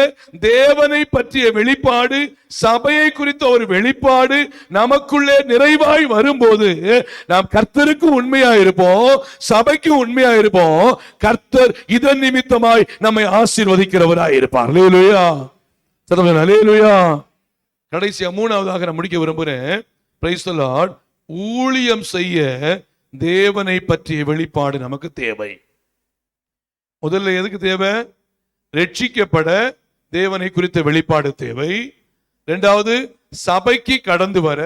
தேவனை பற்றிய வெளிப்பாடு, சபையை குறித்த ஒரு வெளிப்பாடு நமக்குள்ளே நிறைவாய் வரும்போது நாம் கர்த்தருக்கு உண்மையா இருப்போம், சபைக்கு உண்மையா இருப்போம். கர்த்தர் இதன் நிமித்தமாய் நம்மை ஆசீர்வதிக்கிறவராய் இருப்பார். அல்லேலூயா, அல்லேலூயா. கடைசியா 3வதாக நான் முடிக்க விரும்புறேன். Price the Lord. ஊழியம் செய்ய தேவனை பற்றிய வெளிப்பாடு நமக்கு தேவை. முதல்ல எதுக்கு தேவை? ரட்சிக்கப்பட தேவனை குறித்த வெளிப்பாடு தேவை. இரண்டாவது, சபைக்கு கடந்து வர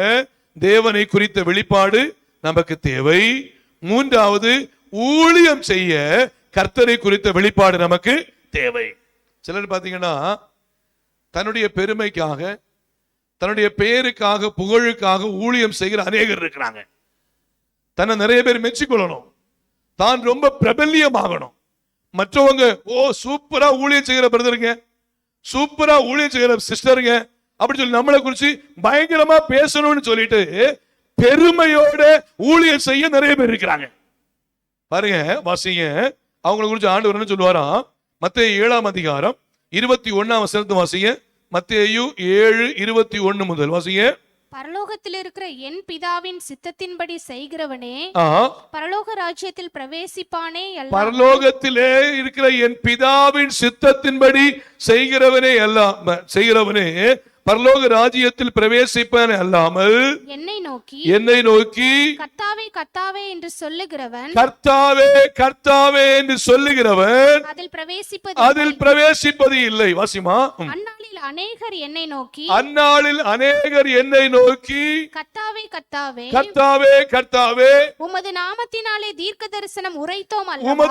தேவனை குறித்த வெளிப்பாடு நமக்கு தேவை. மூன்றாவது, ஊழியம் செய்ய கர்த்தரை குறித்த வெளிப்பாடு நமக்கு தேவை. சிலர் பாத்தீங்கன்னா தன்னுடைய பெருமைக்காக, தன்னுடைய பெயருக்காக, புகழுக்காக ஊழியம் செய்கிற அநேகர் இருக்கிறாங்க. தன்னை நிறைய பேர் மெச்சிக்கொள்ளணும், தான் ரொம்ப பிரபல்யமாகணும். மற்றவங்க சூப்பரா ஊழியம் செய்கிற பிரதருங்க, சூப்பரா ஊழியம் செய்கிற சிஸ்டருங்க அப்படி சொல்லி நம்மளை குறிச்சு பயங்கரமா பேசணும்னு சொல்லிட்டு பெருமையோட ஊழியம் செய்ய நிறைய பேர் இருக்கிறாங்க. பாருங்க, வாசிங்க, அவங்களை குறிச்சு ஆண்டவர் என்ன சொல்லுவாராம்? மத்தேயு 7ஆம் அதிகாரம் 21ஆம் வசனத்தை வாசிங்க. மத்தேயு 7:21 முதல் வாசிங்க. பரலோகத்தில் இருக்கிற என் பிதாவின் சித்தத்தின்படி செய்கிறவனே பரலோக ராஜ்யத்தில் பிரவேசிப்பானே. பரலோகத்திலே இருக்கிற என் பிதாவின் சித்தத்தின்படி செய்கிறவனே பரலோக ராஜ்யத்தில் பிரவேசிப்பானே அல்லாமல் என்னை நோக்கி கர்த்தாவே கர்த்தாவே என்று சொல்லுகிறவன் அதில் பிரவேசிப்பது இல்லை. வாசிமா. அந்நாளில் அநேகர் என்னை நோக்கி கர்த்தாவே கர்த்தாவே கர்த்தாவே கர்த்தாவே உமது நாமத்தினாலே தீர்க்க தரிசனம் உரைத்தோம் அல்லவா,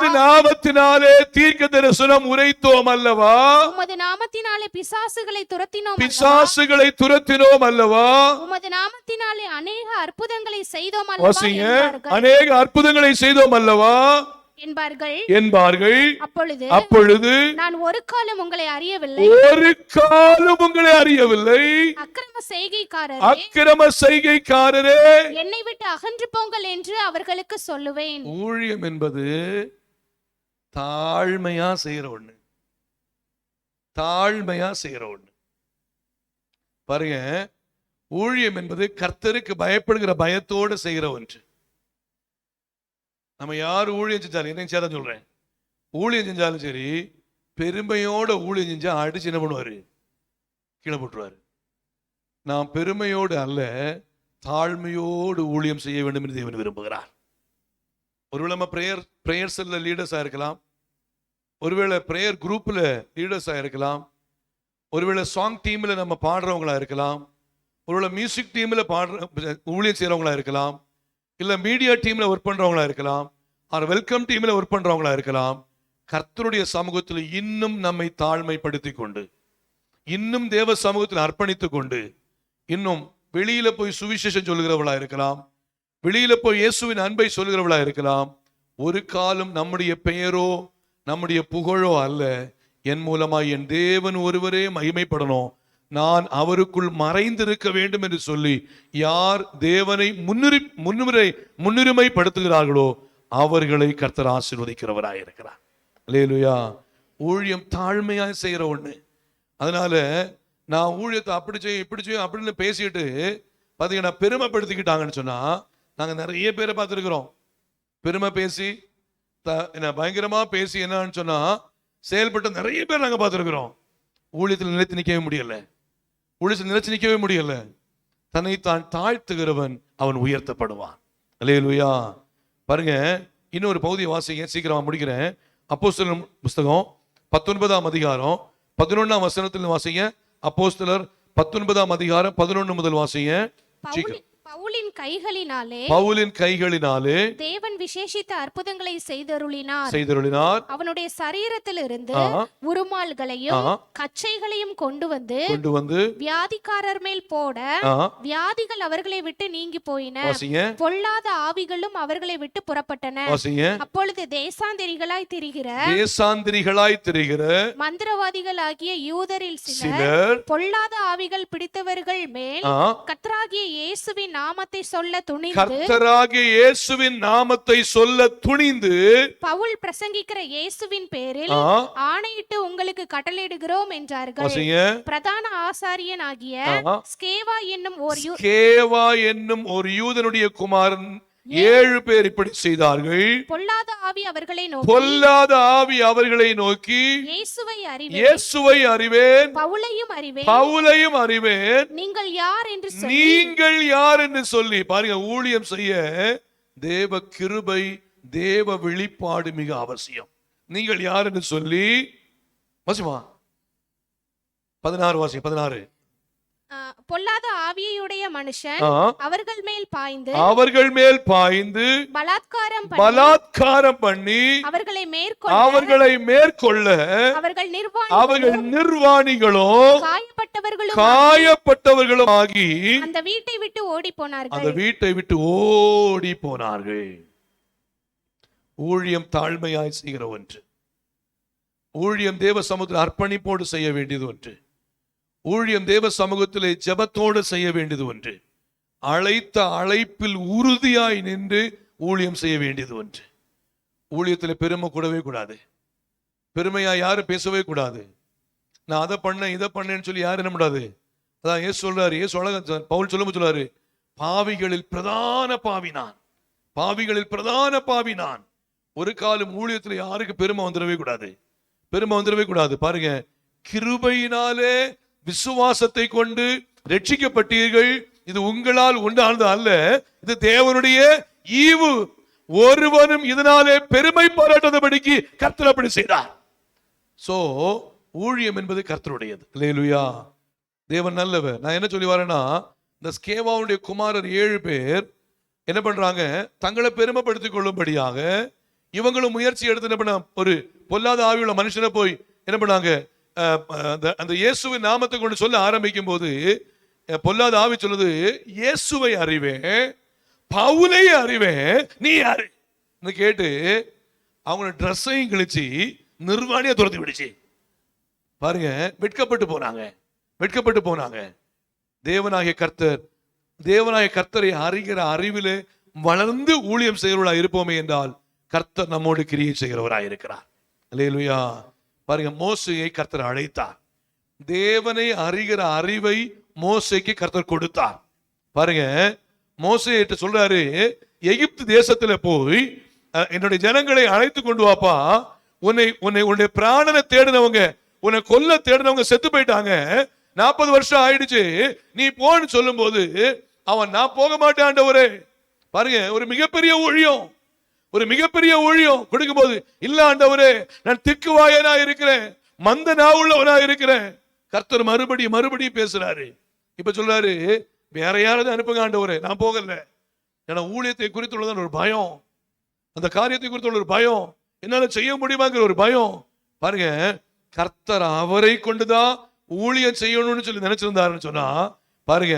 உமது நாமத்தினாலே பிசாசுகளை துரத்தினோம் அல்லவா, உமது நாமத்தினாலே அநேக அற்புதங்களை செய்தோம் அல்லவா என்பார்கள். அப்பொழுது நான் ஒரு காலம் உங்களை அறியவில்லை, அக்கிரம செய்கைக்காரரே என்னை விட்டு அகன்று போங்கள் என்று அவர்களுக்கு சொல்லுவேன். ஊழியம் என்பது தாழ்மையா செய்யற ஒண்ணு. பாருங்க, ஊழியம் என்பது கர்த்தருக்கு பயப்படுகிற பயத்தோடு செய்கிற ஒன்று. நம்ம யார் ஊழியம் செஞ்சாலும், என்ன சேதான் சொல்றேன், ஊழியம் செஞ்சாலும் சரி, பெருமையோட ஊழியம் செஞ்சா அடிச்சு என்ன பண்ணுவாரு? கீழே போட்டுருவாரு. நாம் பெருமையோடு அல்ல, தாழ்மையோடு ஊழியம் செய்ய வேண்டும் என்று தேவன் விரும்புகிறார். ஒருவேளை நம்ம பிரேயர் செல்ல லீடர்ஸா இருக்கலாம், ஒருவேளை பிரேயர் குரூப்ல லீடர்ஸா இருக்கலாம், ஒருவேளை சாங் டீம்ல நம்ம பாடுறவங்களா இருக்கலாம், ஒருவேளை மியூசிக் டீம்ல ஊழியம் செய்யறவங்களா இருக்கலாம், இல்ல மீடியா டீம்ல ஒர்க் பண்றவங்களா இருக்கலாம், வெல்கம் டீம்ல ஒர்க் பண்றவங்களா இருக்கலாம். கர்த்தருடைய சமூகத்தில் இன்னும் நம்மை தாழ்மைப்படுத்தி கொண்டு, இன்னும் தேவ சமூகத்தில் அர்ப்பணித்துக் கொண்டு, இன்னும் வெளியில போய் சுவிசேஷம் சொல்லுகிறவளா இருக்கலாம், வெளியில போய் இயேசுவின் அன்பை சொல்லுகிறவளா இருக்கலாம். ஒரு காலம் நம்முடைய பெயரோ நம்முடைய புகழோ அல்ல, என் மூலமாய் என் தேவன் ஒருவரே மகிமைப்படணும், நான் அவருக்குள் மறைந்திருக்க வேண்டும் என்று சொல்லி யார் தேவனை முன்னுரிமைப்படுத்துகிறார்களோ அவர்களை கர்த்தர் ஆசீர்வதிக்கிறவராய் இருக்கிறார். அல்லேலூயா. ஊழியம் தாழ்மையாக செய்யற ஒண்ணு. அதனால நான் ஊழியத்தை அப்படி செய்யும் இப்படி செய்யும் அப்படின்னு பேசிட்டு பாத்தீங்கன்னா பெருமைப்படுத்திக்கிட்டாங்கன்னு சொன்னா, நாங்க நிறைய பேரை பார்த்துருக்கிறோம். பெருமை பேசி பயங்கரமா பேசி என்னன்னு சொன்னா செயல்பட்டு நிறைய பேர் நாங்க பார்த்துருக்கிறோம். ஊழியத்தில் நிலைத்து நிற்கவே முடியல, ஊழியத்தில் நிலைச்சு நிற்கவே முடியல. தன்னை தான் தாழ்த்துகிறவன் அவன் உயர்த்தப்படுவான். அல்லேலூயா. பாருங்க, இன்னொரு பகுதியை வாசிங்க, சீக்கிரமா முடிக்கிறேன். அப்போஸ்தலர் புஸ்தகம் 19ஆம் அதிகாரம் 11ஆம் வசனத்தில் வாசிங்க. அப்போஸ்தலர் 19ஆம் அதிகாரம் 11 முதல் வாசிங்க. பவுலின் கைகளினாலே பவுலின் கைகளினாலே தேவன் விசேஷித்த அற்புதங்களை செய்தருளினார். அவனுடைய சரீரத்திலிருந்து உருமால்களையும் கச்சைகளையும் கொண்டு வந்து வியாதிக்காரர் மேல் போட வியாதிகள் அவர்களை விட்டு நீங்கி போயின. பொல்லாத ஆவிகளும் அவர்களை விட்டு புறப்பட்டன. அப்பொழுது தேசாந்திரிகளாய் திரிகிற மந்திரவாதிகள் ஆகிய யூதரில் சிலர் பொல்லாத ஆவிகள் பிடித்தவர்கள் மேல் கர்த்தராகிய இயேசுவின் நாமத்தை சொல்ல துணிந்து பவுல் பிரசங்கிக்கிற இயேசுவின் பேரில் ஆணையிட்டு உங்களுக்கு கட்டளையிடுகிறோம் என்றார்கள். பிரதான ஆசாரியன் ஆகிய ஸ்கேவா என்னும் ஒரு யூதனுடைய குமாரன் 7 பேர் இப்படி செய்தார்கள். பொல்லாத ஆவி அவர்களை நோக்கி இயேசுவை அறிவேன், பவுலையும் அறிவேன், நீங்கள் யார் என்று சொல்லி பாருங்க. ஊழியம் செய்ய தேவ கிருபை, தேவ வெளிப்பாடு மிக அவசியம். நீங்கள் யார் என்று சொல்லி வாசிமா 16 வாசி 16. பொல்லாத ஆவியுடைய மனுஷன் அவர்கள் மேல் பாய்ந்து பலாத்காரம் பண்ணி அவர்களை மேற்கொள்ள அவர்கள் நிர்வாணிகளும் காயப்பட்டவர்களும் ஆகி அந்த வீட்டை விட்டு ஓடி போனார்கள். ஊழியம் தாழ்மையாய் செய்கிற ஒன்று. ஊழியம் தேவ சமூகத்தில் அர்ப்பணிப்போடு செய்ய வேண்டியது ஒன்று. ஊழியம் தேவ சமூகத்திலே ஜெபத்தோடு செய்ய வேண்டியது ஒன்று. அழைத்த அழைப்பில் உறுதியாய் நின்று ஊழியம் செய்ய வேண்டியது ஒன்று. ஊழியத்தில் பெருமை கூடவே கூடாது. பெருமையா யாரும் பேசவே கூடாது. நான் அதை பண்ணேன் இதை பண்ணேன்னு சொல்லி யாரும் என்ன கூடாது. அதான் ஏசு சொல்றாரு, பவுல் சொல்றாரு, பாவிகளில் பிரதான பாவி நான். ஒரு காலம் ஊழியத்தில் யாருக்கு பெருமை வந்துடவே கூடாது. பாருங்க, கிருபையினாலே விசுவாசத்தை கொண்டு ரட்சிக்கப்பட்டீர்கள். இது உங்களால் உண்டானது அல்ல, இது தேவனுடைய ஈவு. ஒருவனும் இதனாலே பெருமை பாராட்டாதபடிக்கு கர்த்தர் அப்படி செய்தார். சோ ஊழியம் என்பது கர்த்தருடையது. அல்லேலூயா. தேவன் நல்லவர். நான் என்ன சொல்லி வரேன்னா, இந்த ஸ்கேவாவுடைய குமாரர் 7 பேர் என்ன பண்றாங்க, தங்களை பெருமைப்படுத்திக் கொள்ளும்படியாக இவங்களும் முயற்சி எடுத்து ஒரு பொல்லாத ஆவியுள்ள மனுஷனை போய் என்ன பண்ணாங்க, அந்த இயேசுவின் நாமத்தை கொண்டு சொல்ல ஆரம்பிக்கும் போது பொல்லாத ஆவி சொல்லுது, இயேசுவை அறிவேன், பவுலை அறிவேன், நீ யாரு கேட்டு அவங்களோட ட்ரெஸ்ஸையும் கிழிச்சு நிர்வாணியா துரத்தி விடுச்சு. பாருங்க, வெட்கப்பட்டு போனாங்க. தேவனாகிய கர்த்தரை அறிகிற அறிவிலே வளர்ந்து ஊழியம் செய்கிறவர்களாக இருப்போமே என்றால் கர்த்தர் நம்மோடு கிரியை செய்கிறவராக இருக்கிறார். அல்லேலூயா. பாருங்க, மோசேயை கர்த்தர் அழைத்தார். தேவனை அறிகிற அறிவை மோசேக்கு கர்த்தர் கொடுத்தார். பாருங்க, மோசே சொல்றாரு, எகிப்து தேசத்துல போய் என்னுடைய ஜனங்களை அழைத்து கொண்டு வாப்பா. உன்னை பிராணனை தேடினவங்க, உன்னை கொல்ல தேடினவங்க செத்து போயிட்டாங்க. 40 வருஷம் ஆயிடுச்சு, நீ போன்னு சொல்லும் போது அவன் நான் போக மாட்டேன் ஆண்டவரே. பாருங்க, ஒரு மிகப்பெரிய ஊழியம் கொடுக்கும் போது, இல்ல ஆண்டவரே நான் திக்குவாயனா இருக்கிறேன், மந்த நாவுள்ளவனா இருக்கிறேன். கர்த்தர் மறுபடியும் பேசுறாரு. இப்ப சொல்றாரு, வேற யாராவது அனுப்புங்க ஆண்டவரே, நான் போகல. ஏன்னா ஊழியத்தை குறித்துள்ளதான் ஒரு பயம், அந்த காரியத்தை குறித்துள்ள ஒரு பயம், என்னால செய்ய முடியுமாங்கிற ஒரு பயம். பாருங்க, கர்த்தர் அவரை கொண்டுதான் ஊழியம் செய்யணும்னு சொல்லி நினைச்சிருந்தாருன்னு சொன்னா, பாருங்க,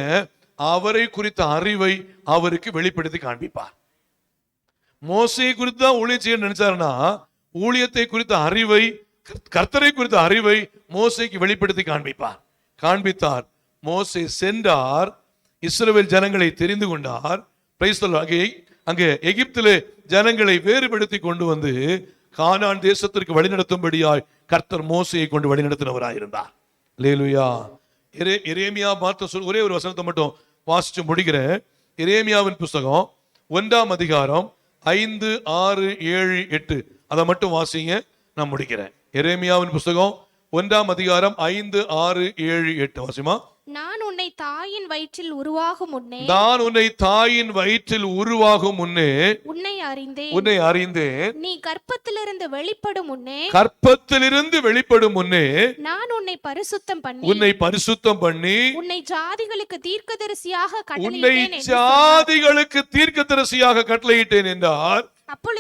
அவரை குறித்த அறிவை அவருக்கு வெளிப்படுத்தி காண்பிப்பார். மோசையை குறித்து தான் ஊழியம் செய்ய நினைச்சாருன்னா, ஊழியத்தை குறித்த அறிவை, கர்த்தரை குறித்த அறிவை மோசைக்கு வெளிப்படுத்தி காண்பித்தார். மோசே சென்றார், இஸ்ரவேல் ஜனங்களை தெரிந்து கொண்டார். அங்கே எகிப்திலே ஜனங்களை வேறுபடுத்தி கொண்டு வந்து கானான் தேசத்திற்கு வழிநடத்தும்படியாய் கர்த்தர் மோசையை கொண்டு வழிநடத்தினவராயிருந்தார். அல்லேலூயா. எரேமியா பார்த்த ஒரே ஒரு வசனத்தை மட்டும் வாசிச்சு முடிக்கிறேன். எரேமியாவின் புஸ்தகம் 1ஆம் அதிகாரம் 5, 6, 7, 8 அதை மட்டும் வாசிங்க, நான் முடிக்கிறேன். எரேமியாவின் புஸ்தகம் 1ஆம் அதிகாரம் 5, 6, 7, 8 வாசிமா. நான் உன்னை தாயின் வயிற்றில் உருவாகும் முன்னே நான் உன்னை தாயின் வயிற்றில் உருவாகும் முன்னே உன்னை அறிந்தேன். நீ கர்ப்பத்திலிருந்து வெளிப்படும் முன்னே கர்ப்பத்திலிருந்து வெளிப்படும் முன்னே நான் உன்னை பரிசுத்தம் பண்ணி உன்னை ஜாதிகளுக்கு தீர்க்கதரிசியாக உன்னை கட்டளையிட்டேன் என்று ஜாதிகளுக்கு தீர்க்கதரிசியாக கட்டளையிட்டேன் என்றார்.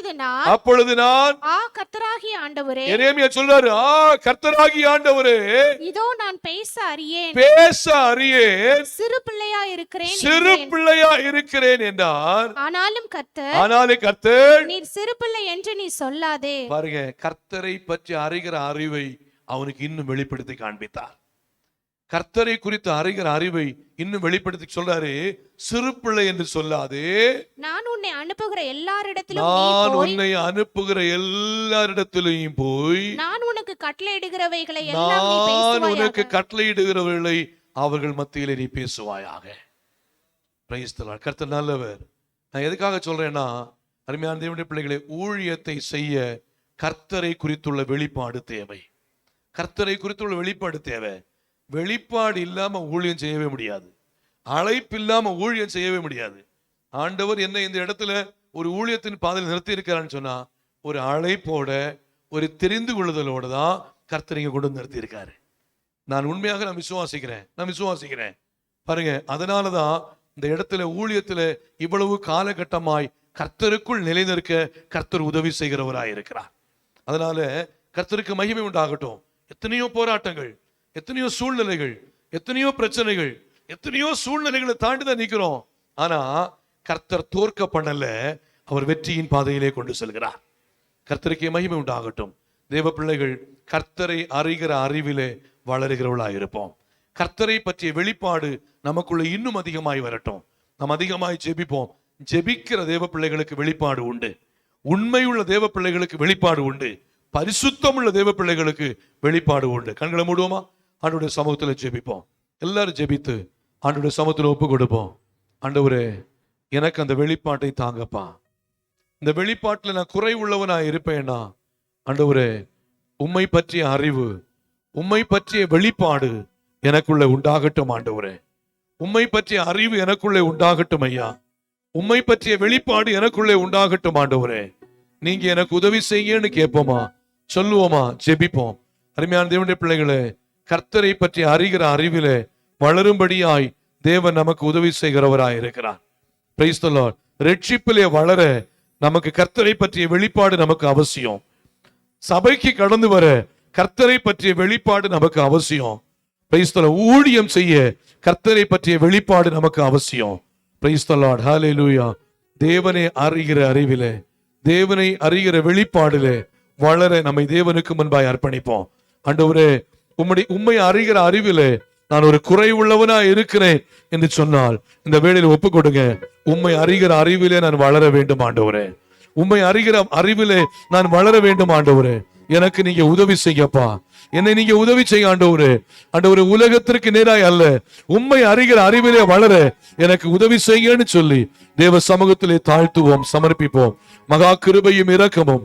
சொன்னார். அப்பொழுது நான் கர்த்தராகிய ஆண்டவரே, எரேமியா சொல்றாரு, கர்த்தராகிய ஆண்டவரே, இதோ நான் பேச அறியேன் சிறு பிள்ளையா இருக்கிறேன் என்றார். ஆனாலும் கர்த்தர் நீர் சிறு பிள்ளை என்று நீ சொல்லாதே. பாருங்க, கர்த்தரை பற்றி அறிகிற அறிவை அவனுக்கு இன்னும் வெளிப்படுத்தி காண்பித்தார். கர்த்தரை குறித்து அறிகிற அறிவை இன்னும் வெளிப்படுத்தி சொல்றாரு, சிறு பிள்ளை என்று சொல்லாதே, நான் உன்னை அனுப்புகிற எல்லாரிடத்திலும் போய் நான் உனக்கு கட்டளையிடுகிறவைகளை அவர்கள் மத்தியிலே நீ பேசுவாயாக. Price the Lord. கர்த்தர் நல்லவர். நான் எதுக்காக சொல்றேன்னா, அருமையான தேவனுடைய பிள்ளைகளை, ஊழியத்தை செய்ய கர்த்தரை குறித்துள்ள வெளிப்பாடு தேவை. கர்த்தரை குறித்துள்ள வெளிப்பாடு தேவை. வெளிப்பாடு இல்லாம ஊழியம் செய்யவே முடியாது. அழைப்பு இல்லாம ஊழியம் செய்யவே முடியாது. ஆண்டவர் என்ன இந்த இடத்துல ஒரு ஊழியத்தின் பாதையில் நிறுத்தி இருக்கிறான்னு சொன்னா, ஒரு அழைப்போட, ஒரு தெரிந்து கொள்ளுதலோட தான் கர்த்தர் இங்க கொண்டு நிறுத்தி இருக்காரு. நான் உண்மையாக நான் விசுவாசிக்கிறேன். பாருங்க, அதனாலதான் இந்த இடத்துல ஊழியத்துல இவ்வளவு காலகட்டமாய் கர்த்தருக்குள் நிலைநிற்க கர்த்தர் உதவி செய்கிறவராய் இருக்கிறார். அதனால கர்த்தருக்கு மகிமை உண்டாகட்டும். எத்தனையோ போராட்டங்கள், எத்தனையோ சூழ்நிலைகள், எத்தனையோ பிரச்சனைகள், எத்தனையோ சூழ்நிலைகளை தாண்டிதான் நிக்கிறோம். ஆனா கர்த்தர் தோற்க பண்ணல, அவர் வெற்றியின் பாதையிலே கொண்டு செல்கிறார். கர்த்தருக்கே மகிமை உண்டாகட்டும். தேவ பிள்ளைகள், கர்த்தரை அறிகிற அறிவிலே வளருகிறவர்களாக இருப்போம். கர்த்தரை பற்றிய வெளிப்பாடு நமக்குள்ள இன்னும் அதிகமாய் வரட்டும். நாம் அதிகமாய் ஜெபிப்போம். ஜெபிக்கிற தேவ பிள்ளைகளுக்கு வெளிப்பாடு உண்டு. உண்மையுள்ள தேவ பிள்ளைகளுக்கு வெளிப்பாடு உண்டு. பரிசுத்தம் உள்ள தேவ பிள்ளைகளுக்கு வெளிப்பாடு உண்டு. கண்களை மூடுவோமா? ஆண்டவருடைய சமூகத்தில் ஜெபிப்போம். எல்லாரும் ஜெபித்து ஆண்டவருடைய சமூகத்தில் ஒப்பு கொடுப்போம். ஆண்டவரே, எனக்கு அந்த வெளிப்பாட்டை தாங்கப்பா. இந்த வெளிப்பாட்டில் நான் குறை உள்ளவனா இருப்பேன்னா, ஆண்டவரே, உம்மை பற்றிய அறிவு, உம்மை பற்றிய வெளிப்பாடு எனக்குள்ள உண்டாகட்டும். ஆண்டவரே, உம்மை பற்றிய அறிவு எனக்குள்ளே உண்டாகட்டும் ஐயா. உம்மை பற்றிய வெளிப்பாடு எனக்குள்ளே உண்டாகட்டும். ஆண்டவரே, நீங்க எனக்கு உதவி செய்யன்னு கேட்போமா? சொல்லுவோமா? ஜெபிப்போம். அருமையான தேவனுடைய பிள்ளைகளே, கர்த்தரை பற்றி அறிகிற அறிவிலே வளரும்படியாய் தேவன் நமக்கு உதவி செய்கிறவராய் இருக்கிறார். Price the Lord. ரட்சிப்பிலே வளர நமக்கு கர்த்தரை பற்றிய வெளிப்பாடு நமக்கு அவசியம். சபைக்கு கடந்து வர கர்த்தரை பற்றிய வெளிப்பாடு நமக்கு அவசியம். Praise the Lord. ஊழியம் செய்ய கர்த்தரை பற்றிய வெளிப்பாடு நமக்கு அவசியம். Praise the Lord. ஹல்லேலூயா. தேவனை அறிகிற அறிவிலே, தேவனை அறிகிற வெளிப்பாடிலே வளர நம்மை தேவனுக்கு முன்பாய் அர்ப்பணிப்போம். ஆண்டவரே, உம்மை அறிகிற அறிவிலே நான் ஒரு குறை உள்ளவனா இருக்கிறேன் என்று சொன்னால் இந்த வேளையில் ஒப்பு கொடுங்க. உம்மை அறிகிற அறிவிலே நான் வளர வேண்டும் ஆண்டவரே. உம்மை அறிகிற அறிவிலே நான் வளர வேண்டும் ஆண்டவரே. எனக்கு நீங்க உதவி செய்யப்பா. என்னை நீங்க உதவி செய்ய ஆண்டவரே. ஆண்டவரே, உலகத்திற்கு நேராய் அல்ல, உம்மை அறிகிற அறிவிலே வளர எனக்கு உதவி செய்யன்னு சொல்லி தேவ சமூகத்திலே தாழ்த்துவோம், சமர்ப்பிப்போம். மகா கிருபையும் இரக்கமும்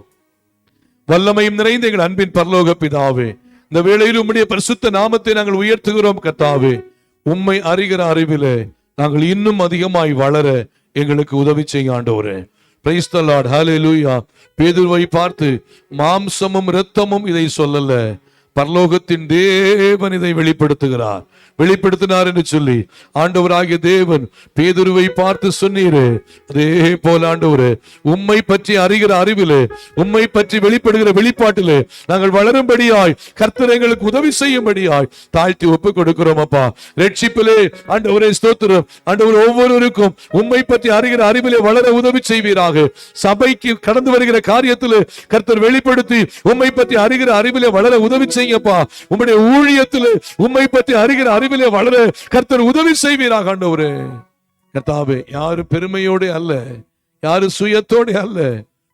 வல்லமையும் நிறைந்த எங்கள் அன்பின் பரலோக பிதாவே, இந்த வேளையில் உம்முடைய பரிசுத்த நாமத்தை நாங்கள் உயர்த்துகிறோம் கர்த்தாவே. உம்மை அறிகிற அறிவிலே நாங்கள் இன்னும் அதிகமாய் வளர எங்களுக்கு உதவி செய்ய ஆண்டவரே. Praise the Lord. ஹல்லேலூயா. பேதுருவை பார்த்து மாம்சமும் இரத்தமும் இதை சொல்லல, பரலோகத்தின் தேவன் இதை வெளிப்படுத்தினார் என்று சொல்லி ஆண்டவராகிய தேவன் பேதுருவை பார்த்து சொன்னீரே, அதே போல ஆண்டவரே, உம்மை பற்றி அறிகிற அறிவிலே, உம்மை பற்றி வெளிப்படுகிற வெளிப்பாட்டிலே நாங்கள் வளரும்படியாய் கர்த்தர் எங்களுக்கு உதவி செய்யும்படியாய் தாழ்த்தி ஒப்புக் கொடுக்கிறோம் அப்பா. ரட்சிப்பிலே ஆண்டவரே ஸ்தோத்திரம். ஆண்டவர் ஒவ்வொருவருக்கும் உம்மை பற்றி அறிகிற அறிவிலே வளர உதவி செய்வீராக. சபைக்கு கடந்து வருகிற காரியத்திலே கர்த்தர் வெளிப்படுத்தி உம்மை பற்றி அறிகிற அறிவிலே வளர உதவி செய்யப்பா. உம்முடைய ஊழியத்திலே உம்மை பற்றி அறிகிற அறிவிலே வளர கர்த்தர் உதவி செய்வீராக ஆண்டவரே. கர்த்தாவே, யாரு பெருமையோடு அல்ல, யாரு சுயத்தோடு அல்ல,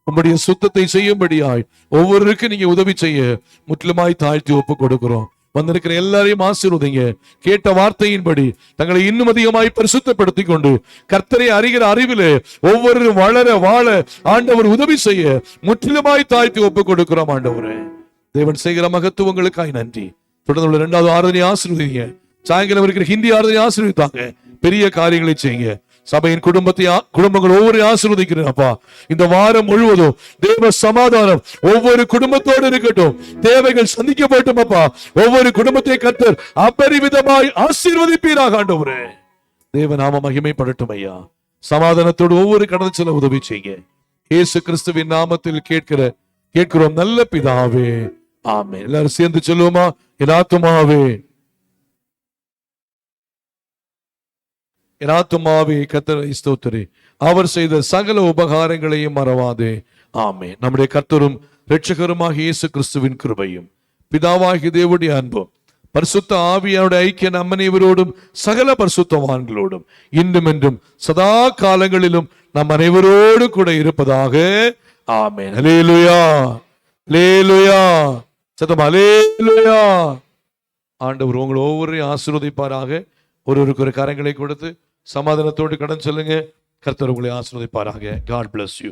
உம்முடைய சுத்தத்தை செய்யும்படியாய் ஒவ்வொருவருக்கும் நீங்க உதவி செய்ய முற்றிலுமாய் தாழ்த்தி ஒப்பு கொடுக்கிறோம். வந்திருக்கிற எல்லாரையும் ஆசீர்வதிங்க. கேட்ட வார்த்தையின்படி தங்களை இன்னும் அதிகமாய் பரிசுத்தப்படுத்திக் கொண்டு கர்த்தரை அறிகிற அறிவிலே ஒவ்வொருவரும் வளர வாழ ஆண்டவர் உதவி செய்ய முற்றிலுமாய் தாழ்த்தி ஒப்பு கொடுக்கிறோம் ஆண்டவரே. தேவன் செய்கிற மகத்துவங்களுக்காய் நன்றி. தொடர்ந்து 2வது ஆராதனை ஆசீர்வதிங்க. சாயங்காலம் இருக்கிற ஹிந்தி ஆராதனை ஆசீர்வதித்தாங்க. பெரிய காரியங்களை செய்யுங்க. சபையின் குடும்பங்கள் ஒவ்வொரு ஆசீர்வதிக்கிறேன் அப்பா. இந்த வாரம் முழுவதும் தேவ சமாதானம் ஒவ்வொரு குடும்பத்தோடு இருக்கட்டும். தேவைகள் சந்திக்கப்பட்டும் அப்பா. ஒவ்வொரு குடும்பத்தை கர்த்தர் அபரிவிதமாய் ஆசீர்வதிப்பீராக ஆண்டவரே. தேவ நாம மகிமைப்படட்டும் ஐயா. சமாதானத்தோடு ஒவ்வொரு கடந்து செல்ல உதவி செய்யுங்க. இயேசு கிறிஸ்துவின் நாமத்தில் கேட்கிறோம் நல்ல பிதாவே, ஆமென். எல்லாரும் சேர்ந்து சொல்லுவோமா? என் ஆத்துமாவே கர்த்தரை ஸ்தோத்திரி, அவர் செய்த சகல உபகாரங்களையும் மறவாதே. ஆமென். நம்முடைய கர்த்தரும் இரட்சகருமாக இயேசு கிறிஸ்துவின் கிருபையும் பிதாவாகிய தேவனுடைய அன்பும் பரிசுத்த ஆவியானுடைய ஐக்கிய நம் அனைவரோடும் சகல பரிசுத்தவான்களோடும் இன்றும் என்றும் சதா காலங்களிலும் நம் அனைவரோடு கூட இருப்பதாக. ஆமென். அல்லேலூயா, அல்லேலூயா, சத்தமா அல்லேலூயா. ஆண்டவர் உங்களை ஒவ்வொருவரையும் ஆசீர்வதிப்பாராக. ஒருவருக்கு ஒரு கரங்களை கொடுத்து சமாதானத்தோடு கடன் சொல்லுங்க. கர்த்தர் உங்களை ஆசீர்வதிப்பாராக. God bless you.